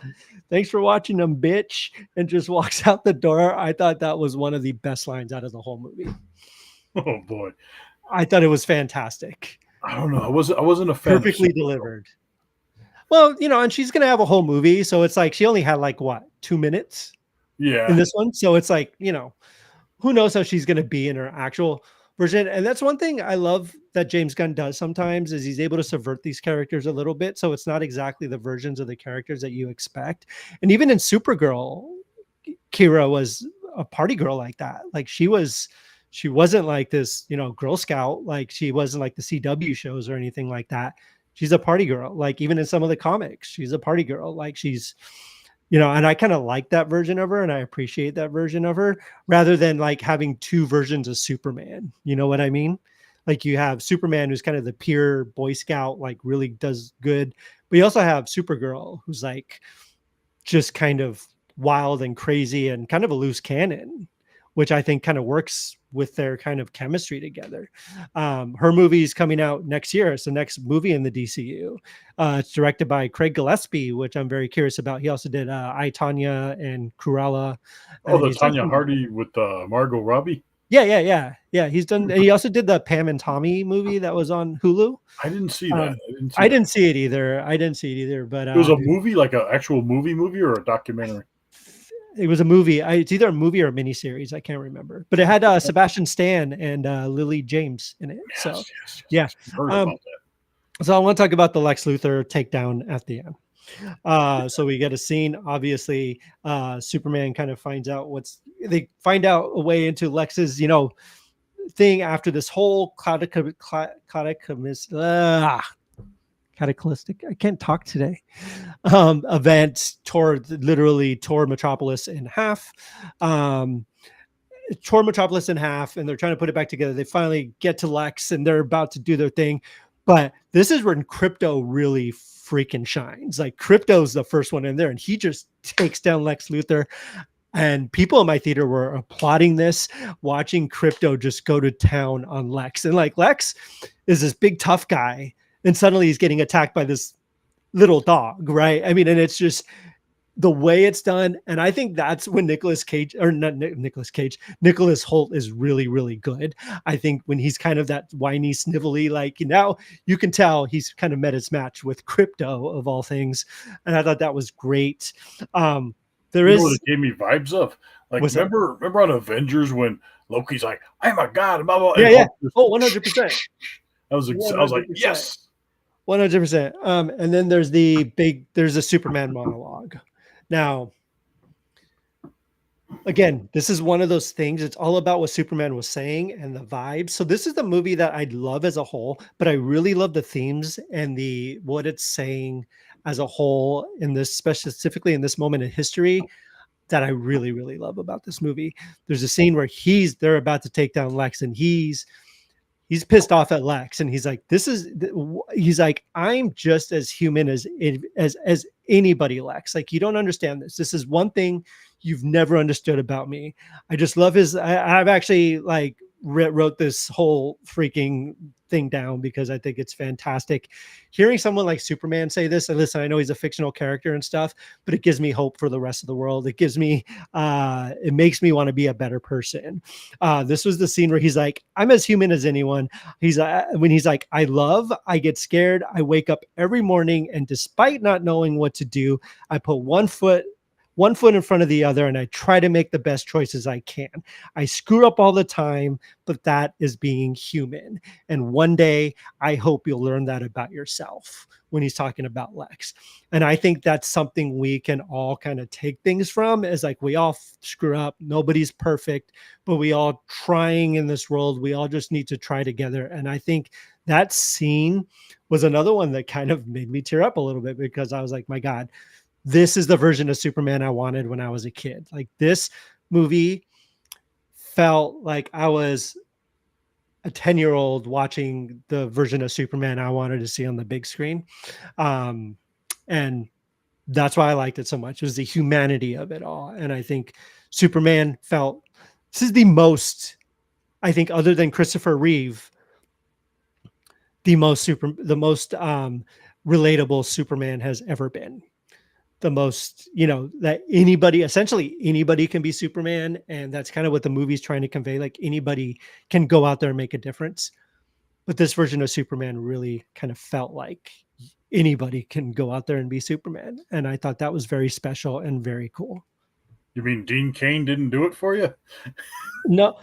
thanks for watching them, bitch. And just walks out the door. I thought that was one of the best lines out of the whole movie. Oh boy, I thought it was fantastic. I don't know. I wasn't a fan of Perfectly Supergirl. delivered. Well, and she's gonna have a whole movie, so it's like she only had like what 2 minutes in Yeah. this one. So it's like, who knows how she's gonna be in her actual version. And that's one thing I love that James Gunn does sometimes is he's able to subvert these characters a little bit. So it's not exactly the versions of the characters that you expect. And even in Supergirl, Kira was a party girl like that. Like she wasn't like this, Girl Scout, like she wasn't like the CW shows or anything like that. She's a party girl. Like even in some of the comics, she's a party girl. Like and I kind of like that version of her and I appreciate that version of her rather than like having two versions of Superman. You know what I mean? Like you have Superman who's kind of the pure Boy Scout, like really does good, but you also have Supergirl who's like just kind of wild and crazy and kind of a loose cannon, which I think kind of works with their kind of chemistry together. Her movie's coming out next year. It's the next movie in the DCU. It's directed by Craig Gillespie, which I'm very curious about. He also did I, Tanya and Cruella. And Oh, then the he's done Tanya some, Hardy with Margot Robbie. yeah, yeah, yeah. Yeah, he's done. He also did the Pam and Tommy movie that was on Hulu. I didn't see that. I didn't see I that. didn't see it either. But It was a movie, like an actual movie, or a documentary. it was a movie. It's either a movie or a miniseries. I can't remember, but it had Sebastian Stan and Lily James in it. So, Yes, yes, yes, yeah. yes. I heard Um, about that. so I want to talk about the Lex Luthor takedown at the end. So we get a scene. Obviously, Superman kind of finds out they find out a way into Lex's, thing after this whole cataclysmic. I can't talk today. Event literally tore Metropolis in half. Tore Metropolis in half, and they're trying to put it back together. They finally get to Lex, and they're about to do their thing. But this is when Crypto really freaking shines. Like Crypto's the first one in there, and he just takes down Lex Luthor. And people in my theater were applauding this, watching Crypto just go to town on Lex. And like Lex is this big tough guy, and suddenly he's getting attacked by this little dog, right? I mean, and it's just the way it's done. And I think that's when Nicolas Holt is really, really good. I think when he's kind of that whiny, snivelly, like now you can tell he's kind of met his match with Crypto of all things. And I thought that was great. There You know what is it gave me vibes of? Like, was that remember on Avengers when Loki's like, "I'm a god," blah, blah, yeah, and yeah. Hulk just, Oh, 100%. I was like, 100%. yes. 100%. And then there's a Superman monologue. Now, again, this is one of those things. It's all about what Superman was saying and the vibes. So this is the movie that I love as a whole, but I really love the themes and what it's saying as a whole in this, specifically in this moment in history that I really, really love about this movie. There's a scene where they're about to take down Lex and he's pissed off at Lex and he's like, I'm just as human as anybody, Lex. Like, you don't understand this. This is one thing you've never understood about me. I just love I've actually like wrote this whole freaking thing down because I think it's fantastic. Hearing someone like Superman say this, and listen, I know he's a fictional character and stuff, but it gives me hope for the rest of the world. It gives me, it makes me want to be a better person. This was the scene where he's like, I'm as human as anyone. When he's like, I get scared. I wake up every morning, and despite not knowing what to do, I put one foot in front of the other, and I try to make the best choices I can. I screw up all the time, but that is being human. And one day, I hope you'll learn that about yourself when he's talking about Lex. And I think that's something we can all kind of take things from, is like, we all screw up. Nobody's perfect, but we all trying in this world. We all just need to try together. And I think that scene was another one that kind of made me tear up a little bit, because I was like, my God, this is the version of Superman I wanted when I was a kid. Like, this movie felt like I was a 10-year-old watching the version of Superman I wanted to see on the big screen. Um, and that's why I liked it so much. It was the humanity of it all. And I think Superman felt this is the most, I think, other than Christopher Reeve, the most relatable Superman has ever been. The most, that anybody, essentially anybody can be Superman. And that's kind of what the movie's trying to convey. Like anybody can go out there and make a difference. But this version of Superman really kind of felt like anybody can go out there and be Superman. And I thought that was very special and very cool. You mean Dean Cain didn't do it for you? No,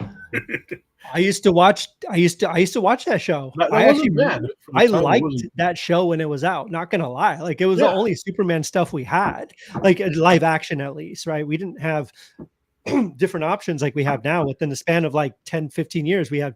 I used to watch that show. That wasn't bad for the I time. It liked wasn't. that show when it was out, not gonna lie. Like it was the Yeah, only Superman stuff we had, like live action at least, right? We didn't have different options like we have now. Within the span of like 10, 15 years, we have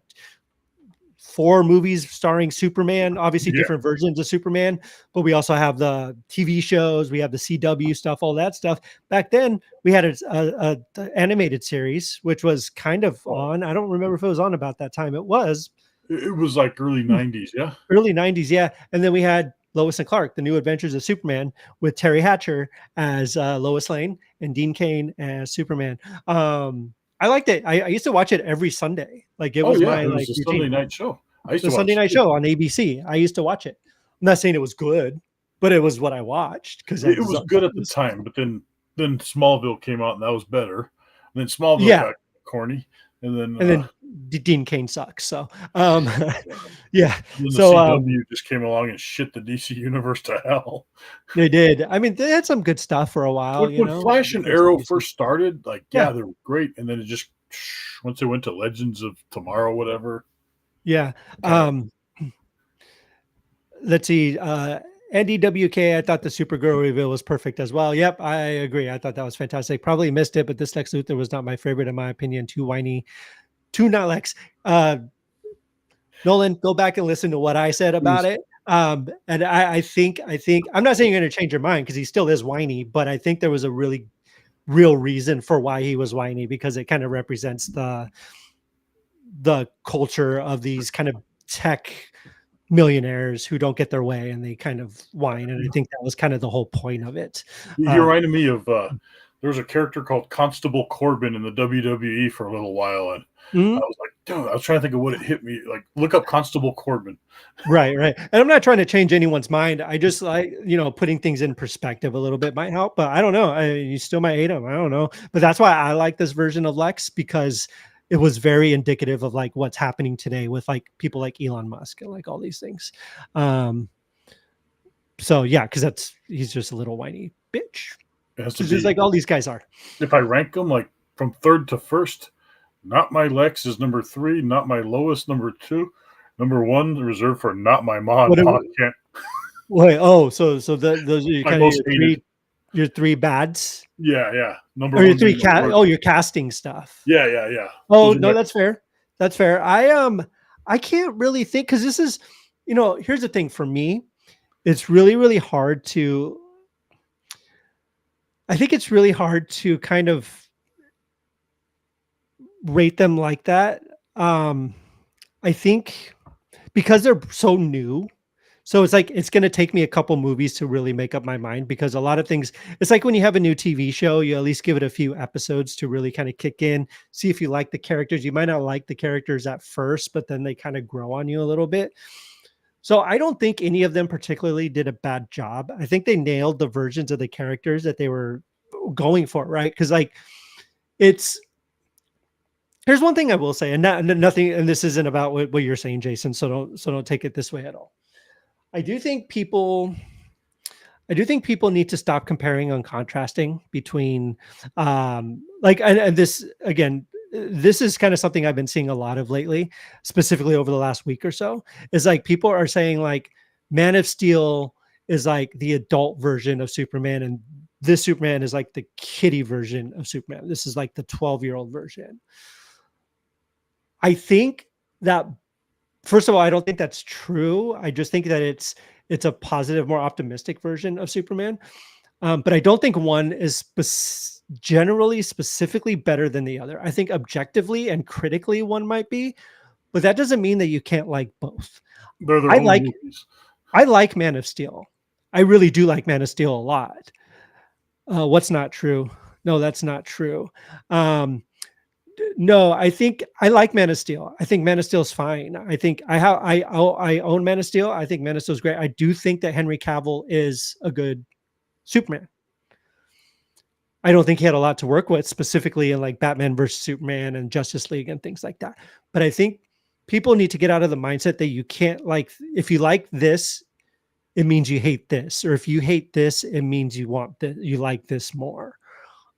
4 movies starring Superman, obviously yeah. different versions of Superman, but we also have the TV shows, we have the CW stuff, all that stuff. Back then, we had a animated series, which was kind of Oh, on. I don't remember if it was on about that time. It was it was like early '90s. Yeah. early 90s, yeah. And then we had Lois and Clark, The New Adventures of Superman, with Terry Hatcher as Lois Lane and Dean Cain as Superman. I liked it. I used to watch it every Sunday. Like it Oh was yeah, my it was like a Sunday routine. night show. I used The to Sunday watch night it too. show on ABC. I used to watch it. I'm not saying it was good, but it was what I watched because It was good at the time, but then Smallville came out and that was better. And then Smallville yeah. got corny, and then And then Dean Cain sucks. So, um, yeah. then the So, CW just came along and shit the DC universe to hell. they did. I mean, they had some good stuff for a while, When Flash and Arrow first started, like Yeah. they were great, and then it just once they went to Legends of Tomorrow, whatever. Yeah. Let's see. Andy WK, I thought the Supergirl reveal was perfect as well. Yep, I agree. I thought that was fantastic. Probably missed it, but this Lex Luthor was not my favorite in my opinion. Too whiny, too not Lex. Nolan, go back and listen to what I said about it. And I think I'm not saying you're going to change your mind because he still is whiny, but I think there was a really real reason for why he was whiny because it kind of represents the culture of these kind of tech millionaires who don't get their way and they kind of whine. And I think that was kind of the whole point of it. He reminded me of there was a character called Constable Corbin in the WWE for a little while, and I was like, dude, I was trying to think of what it hit me. Like, look up Constable Corbin. Right. And I'm not trying to change anyone's mind. I just like, putting things in perspective a little bit might help, but I don't know. You still might hate him. I don't know. But that's why I like this version of Lex because it was very indicative of like what's happening today with like people like Elon Musk and like all these things. So yeah, because he's just a little whiny bitch. It has to Just be, like all these guys are. if I rank them like from third to first, not my Lex is number 3, not my Lois number 2, number 1 reserved for not my mom. What Ma can't. wait, those are My kind of most hated. your 3 bads. Yeah. Number Or your 1 3 being the worst. oh, your casting stuff. Yeah. Oh, Those are no, my, that's fair. That's fair. I can't really think because this is, here's the thing for me. It's really, really hard to, I think it's really hard to kind of rate them like that. I think because they're so new. So it's like it's going to take me a couple movies to really make up my mind because a lot of things it's like when you have a new TV show, you at least give it a few episodes to really kind of kick in, see if you like the characters. You might not like the characters at first, but then they kind of grow on you a little bit. So I don't think any of them particularly did a bad job. I think they nailed the versions of the characters that they were going for, right? Because like it's here's one thing I will say, and nothing, and this isn't about what you're saying, Jason. So don't take it this way at all. I do think people need to stop comparing and contrasting between like and this again this is kind of something I've been seeing a lot of lately, specifically over the last week or so, is like people are saying like Man of Steel is like the adult version of Superman and this Superman is like the kiddie version of Superman. This is like the 12-year-old version. I think that first of all, I don't think that's true. I just think that it's a positive, more optimistic version of Superman. But I don't think one is generally specifically better than the other. I think objectively and critically one might be, but that doesn't mean that you can't like both. They're their I own like movies. I like Man of Steel. I really do like Man of Steel a lot. What's not true? No, that's not true. Um, no, I think I like Man of Steel. I think Man of Steel is fine. I think I own Man of Steel. I think Man of Steel is great. I do think that Henry Cavill is a good Superman. I don't think he had a lot to work with specifically in like Batman versus Superman and Justice League and things like that. But I think people need to get out of the mindset that you can't like, if you like this, it means you hate this, or if you hate this, it means you want that, you like this more.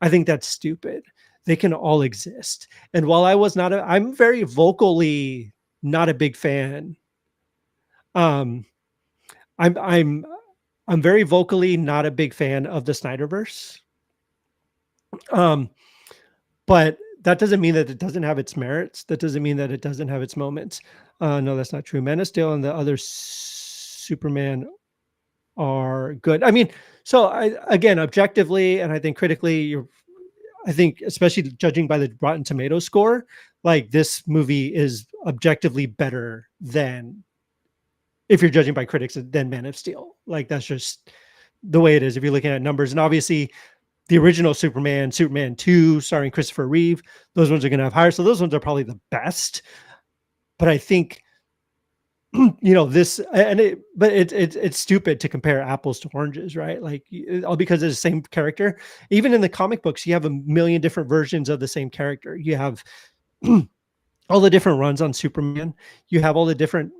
I think that's stupid. They can all exist. And while I'm very vocally not a big fan. Um, I'm I'm I'm very vocally not a big fan of the Snyderverse. Um, but that doesn't mean that it doesn't have its merits. That doesn't mean that it doesn't have its moments. No, that's not true. Man of Steel and the other Superman are good. I mean, so again, objectively, and I think critically, I think especially judging by the Rotten Tomatoes score, like this movie is objectively better than, if you're judging by critics, than Man of Steel. Like that's just the way it is if you're looking at numbers. And obviously the original Superman, Superman 2, starring Christopher Reeve, those ones are going to have higher. So those ones are probably the best. But I think, this, and it's stupid to compare apples to oranges, right? Like all because it's the same character. Even in the comic books, you have a million different versions of the same character. You have all the different runs on Superman. You have all the different,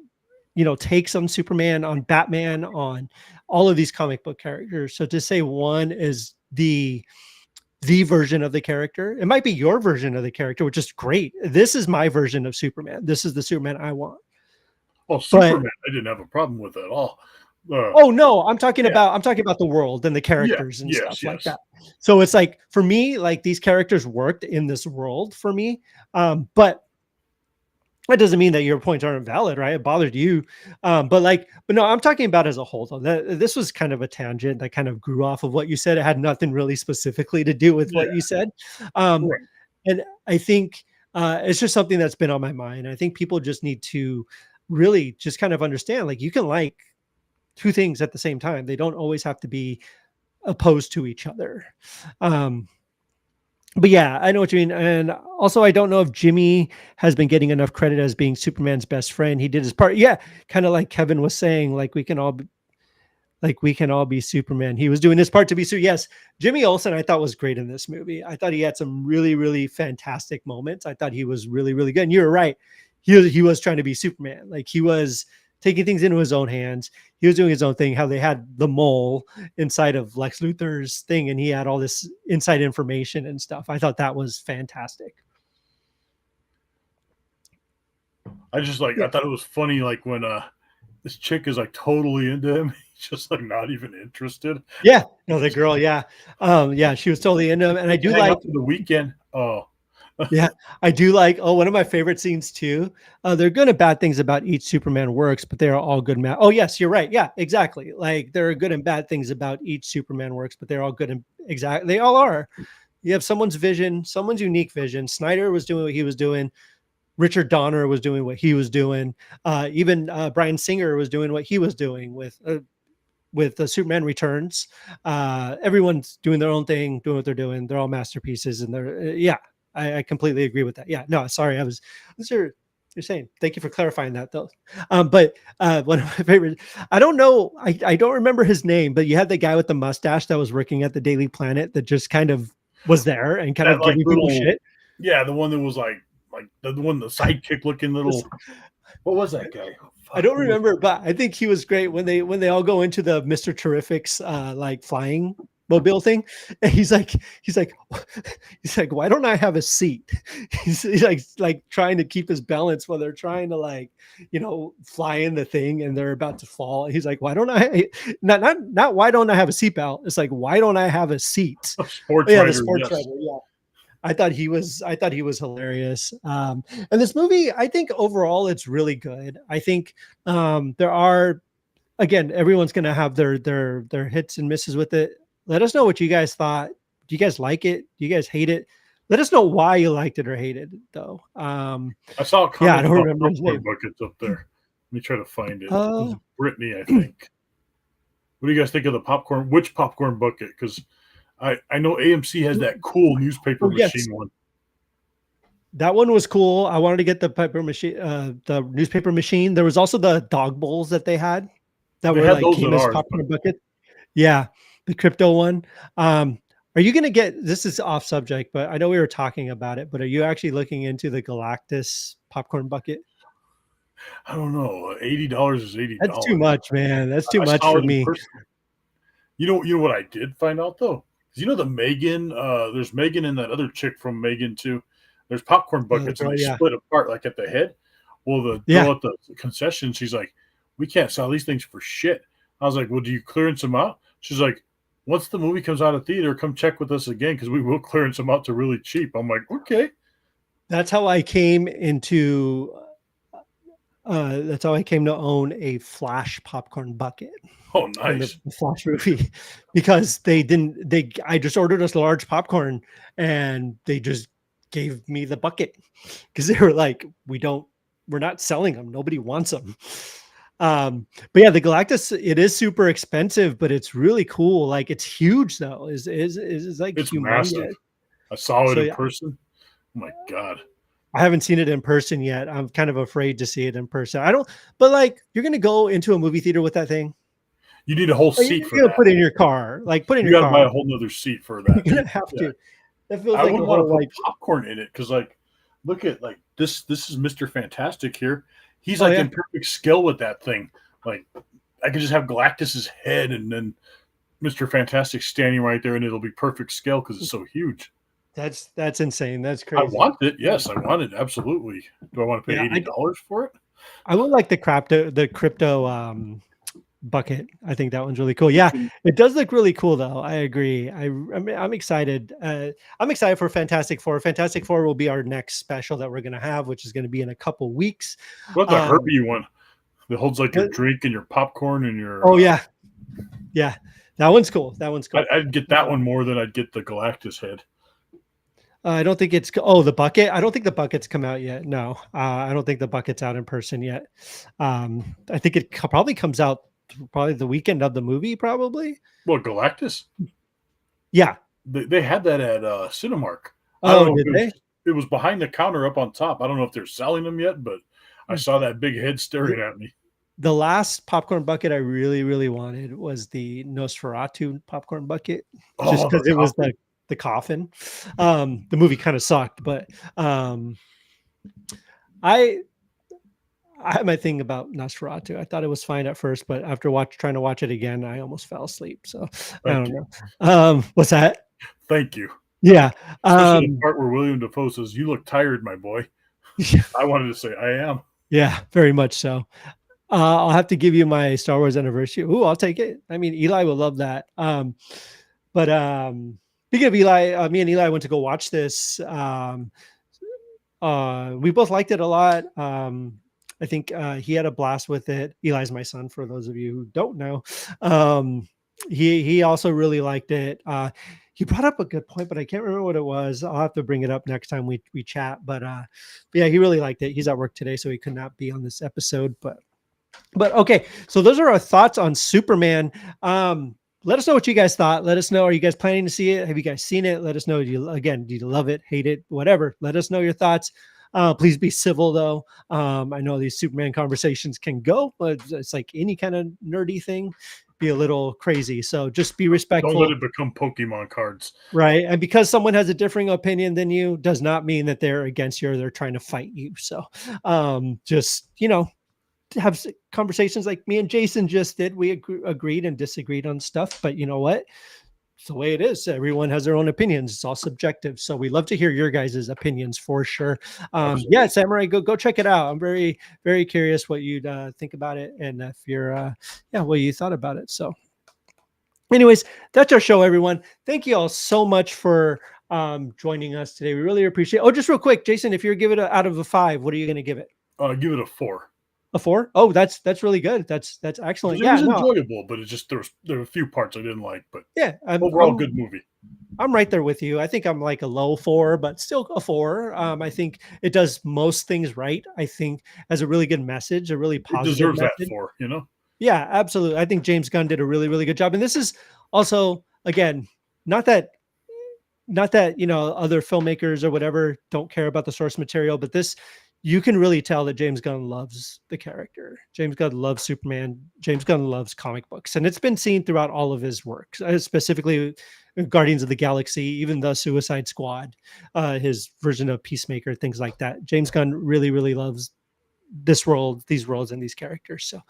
takes on Superman, on Batman, on all of these comic book characters. So to say one is the version of the character, it might be your version of the character, which is great. This is my version of Superman. This is the Superman I want. Well, But Superman, I didn't have a problem with at all. oh no, I'm talking Yeah, about the world and the yeah, characters and yes, stuff like yes. that. So it's like for me, like these characters worked in this world for me. But that doesn't mean that your points aren't valid, right? It bothered you. But no, I'm talking about as a whole though. This was kind of a tangent that kind of grew off of what you said. It had nothing really specifically to do with Yeah, what you said. Um, right. and I think it's just something that's been on my mind. I think people just need to really just kind of understand, like you can like two things at the same time. They don't always have to be opposed to each other. Um, but yeah, I know what you mean. And also, I don't know if Jimmy has been getting enough credit as being Superman's best friend. He did his part. Yeah, kind of like Kevin was saying, like we can all be Superman. He was doing his part to be so. Yes, Jimmy Olsen, I thought was great in this movie. I thought he had some really, really fantastic moments. I thought he was really, really good. And you were right. He was trying to be Superman. Like he was taking things into his own hands. He was doing his own thing. How they had the mole inside of Lex Luthor's thing, and he had all this inside information and stuff. I thought that was fantastic. I Yeah. thought it was funny, like when this chick is like totally into him, he's just like not even interested. Yeah. No, the girl. Yeah. Yeah. She was totally into him. And I Like to do hang like, out for the weekend. Oh, yeah, I do like, oh, one of my favorite scenes too. There are good and bad things about each Superman works, but they are all good. Oh, yes, you're right. Yeah, exactly. Like there are good and bad things about each Superman works, but they're all good and exactly. They all are. You have someone's vision, someone's unique vision. Snyder was doing what he was doing. Richard Donner was doing what he was doing. Even Bryan Singer was doing what he was doing with the Superman Returns. Everyone's doing their own thing, doing what they're doing. They're all masterpieces, and yeah, I completely agree with that. Yeah, no, sorry, you're saying. Thank you for clarifying that though. But one of my favorite, I don't know, I don't remember his name, but you had the guy with the mustache that was working at the Daily Planet that just kind of was there and kind that of like giving people little, shit. yeah, the one that was like the one, the sidekick looking little. What was that guy? Oh, I fuck, don't remember, but I think he was great when they all go into the Mr. Terrific's like flying mobile thing. And he's like, he's like, why don't I have a seat? He's like trying to keep his balance while they're trying to like, fly in the thing and they're about to fall. He's like, why don't I not why don't I have a seatbelt? It's like, why don't I have a seat? Oh, sports yeah, the writer. sports Yes. writer. Yeah. I thought he was hilarious. And this movie, I think overall it's really good. I think there are, again, everyone's going to have their hits and misses with it. Let us know what you guys thought. Do you guys like it? Do you guys hate it? Let us know why you liked it or hated it, though. I saw a Yeah, I comment don't about remember his popcorn name. buckets up there. Let me try to find it. It was Uh, Brittany, I think. What do you guys think of the popcorn? Which popcorn bucket? Because I know AMC has that cool newspaper oh yes, machine one. that one was cool. I wanted to get the newspaper machine. There was also the dog bowls that they had that They were had like those came at as ours, but popcorn buckets. Yeah, the crypto one. Are you gonna get this is off subject, but I know we were talking about it, but are you actually looking into the Galactus popcorn bucket? I don't know. $80 is eighty That's too dollars. much, man. That's too I much saw for it in me. person. You know what I did find out though? You know the Megan, there's Megan and that other chick from Megan too. There's popcorn The buckets and girl, they yeah. split apart like at the head. Well, the Yeah, girl at the concession, she's like, "We can't sell these things for shit." I was like, "Well, do you clearance them out?" She's like, "Once the movie comes out of theater, come check with us again because we will clearance them out to really cheap." I'm like, "Okay." that's how I came into that's how I came to own a Flash popcorn bucket Oh, from the nice. Flash movie because they didn't they I just ordered us large popcorn and they just gave me the bucket because they were like, we're not selling them. Nobody wants them. But yeah, the Galactus, it is super expensive, but it's really cool. Like it's huge though, is like It's massive. humongous. I saw it So in yeah, person. Oh my god. I haven't seen it in person yet. I'm kind of afraid to see it in person. I don't, but like you're gonna go into a movie theater with that thing. You need a whole Like, seat for you're gonna that. put it in your car. Like put it in You your got to buy car. a whole nother seat for You're that. gonna have Yeah. to. That feels I like a wouldn't want to whole put like. popcorn in it because, like, look at like this is Mr. Fantastic here. He's Oh like yeah, in perfect skill with that thing. Like, I could just have Galactus's head and then Mr. Fantastic standing right there, and it'll be perfect scale because it's so huge. that's insane. That's I crazy. want it. Yes, I want it. Absolutely. Do I want to pay Yeah, $80 for it? I would like the crypto bucket. I think that one's really cool. Yeah, Can- it does look really cool though. I agree. I'm excited. I'm excited for Fantastic Four. Fantastic Four will be our next special that we're gonna have, which is gonna be in a couple weeks. What the Um, Herbie one that holds like your but, drink and your popcorn and your. oh yeah, yeah, that one's cool. That one's cool. I'd get that one more than I'd get the Galactus head. I don't think it's oh the bucket. I don't think the bucket's come out yet. No, I don't think the bucket's out in person yet. I think it probably comes out probably the weekend of the movie. Probably. Well, Galactus. Yeah. They had that at Cinemark. I don't Oh, know if did they? it was behind the counter up on top. I don't know if they're selling them yet, but I saw that big head staring at me. The last popcorn bucket I really, really wanted was the Nosferatu popcorn bucket, just Oh, the because it was coffee. the coffin. The movie kind of sucked, but I I had my thing about Nosferatu. I thought it was fine at first, but after trying to watch it again, I almost fell asleep. So I Thank don't you. know. What's that? Thank you. Yeah. Especially the part where William Dafoe says, "You look tired, my boy." Yeah, I wanted to say, "I am." yeah, very much so. I'll have to give you my Star Wars anniversary. Ooh, I'll take it. I mean, Eli will love that. But speaking of Eli, me and Eli went to go watch this. We both liked it a lot. I think he had a blast with it. Eli's my son, for those of you who don't know. He also really liked it. He brought up a good point, but I can't remember what it was. I'll have to bring it up next time we chat. But yeah, he really liked it. He's at work today, so he could not be on this episode. But okay, so those are our thoughts on Superman. Let us know what you guys thought. Let us know, are you guys planning to see it? Have you guys seen it? Let us know. Do you love it, hate it, whatever? Let us know your thoughts. Please be civil though. I know these Superman conversations can go, but it's like any kind of nerdy thing, be a little crazy. So just be Don't let respectful, it become Pokemon cards. right? And because someone has a differing opinion than you does not mean that they're against you or they're trying to fight you. So just, have conversations like me and Jason just did. We agreed and disagreed on stuff, but you know what? It's the way it is. Everyone has their own opinions. It's all subjective. So we love to hear your guys' opinions for sure. Yeah, Absolutely. Samurai, go check it out. I'm very, very curious what you'd think about it and if you're, yeah, what you thought about it. So, anyways, that's our show, everyone. Thank you all so much for joining us today. We really appreciate it. Oh, just real quick, Jason, if you're give it out of a 5, what are you going to give it? Give it a 4. A 4? Oh, that's really good. That's excellent. It Yeah, was no, enjoyable, but it just there were a few parts I didn't like, but yeah, overall good movie. I'm right there with you. I think I'm like a low 4, but still a 4. I think it does most things right. I think has a really good message, a really It positive deserves that message. for, you know? Yeah, absolutely. I think James Gunn did a really, really good job. And this is also, again, not that other filmmakers or whatever don't care about the source material, but this, you can really tell that James Gunn loves the character. James Gunn loves Superman. James Gunn loves comic books, and it's been seen throughout all of his works, specifically Guardians of the Galaxy, even the Suicide Squad, his version of Peacemaker, things like that. James Gunn really, really loves this world, these worlds, and these characters. So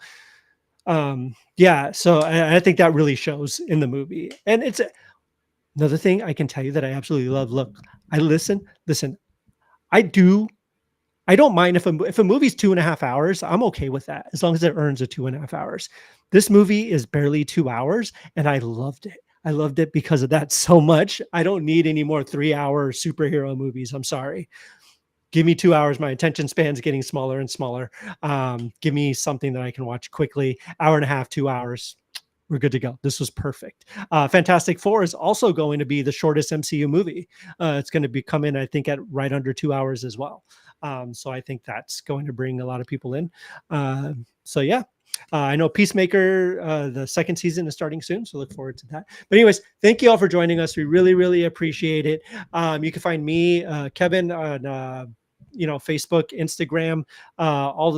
yeah, so I think that really shows in the movie. And it's another thing I can tell you that I absolutely love. Look, I listen, I do. I don't mind if a movie's 2.5 hours, I'm okay with that as long as it earns a 2.5 hours. This movie is barely 2 hours, and I loved it. I loved it because of that so much. I don't need any more 3 hour superhero movies. I'm sorry. Give me 2 hours. My attention span's getting smaller and smaller. Give me something that I can watch quickly. Hour and a half, 2 hours. We're good to go. This was perfect. Fantastic Four is also going to be the shortest MCU movie. It's going to be come in, I think, at right under 2 hours as well. So I think that's going to bring a lot of people in. So yeah, I know Peacemaker, the second season is starting soon, so look forward to that. But anyways, thank you all for joining us. We really, really appreciate it. You can find me, Kevin, on Facebook, Instagram, all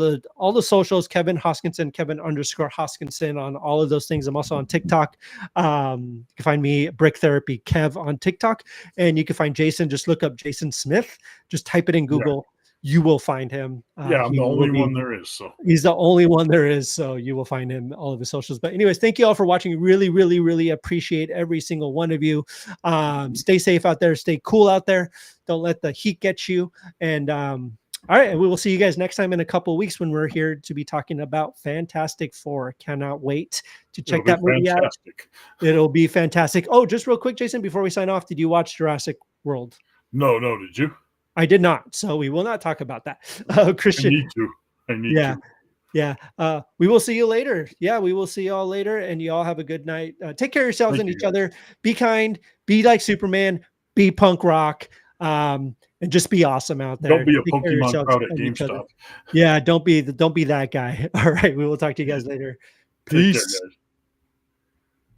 the socials, Kevin Hoskinson, Kevin_Hoskinson on all of those things. I'm also on TikTok. You can find me Brick Therapy Kev on TikTok, and you can find Jason. Just look up Jason Smith. Just type it in Yeah. Google. You will find him. Yeah, I'm He the will only be. one there is. So He's the only one there is, so you will find him all of his socials. But anyways, thank you all for watching. Really, really, really appreciate every single one of you. Stay safe out there. Stay cool out there. Don't let the heat get you. And all right, and we will see you guys next time in a couple of weeks when we're here to be talking about Fantastic Four. Cannot wait to check that movie fantastic. out. It'll be fantastic. Oh, just real quick, Jason, before we sign off, did you watch Jurassic World? No, did you? I did not, so we will not talk about that. Christian, I need yeah. to. Yeah. We will see you later. Yeah, we will see you all later, and you all have a good night. Take care of yourselves and each other. Be kind, be like Superman, be punk rock, and just be awesome out there. Don't be a Take care of Pokemon yourselves crowd at and each other. GameStop. Yeah, don't be that guy. All right, we will talk to you guys later. Take care, Peace. guys.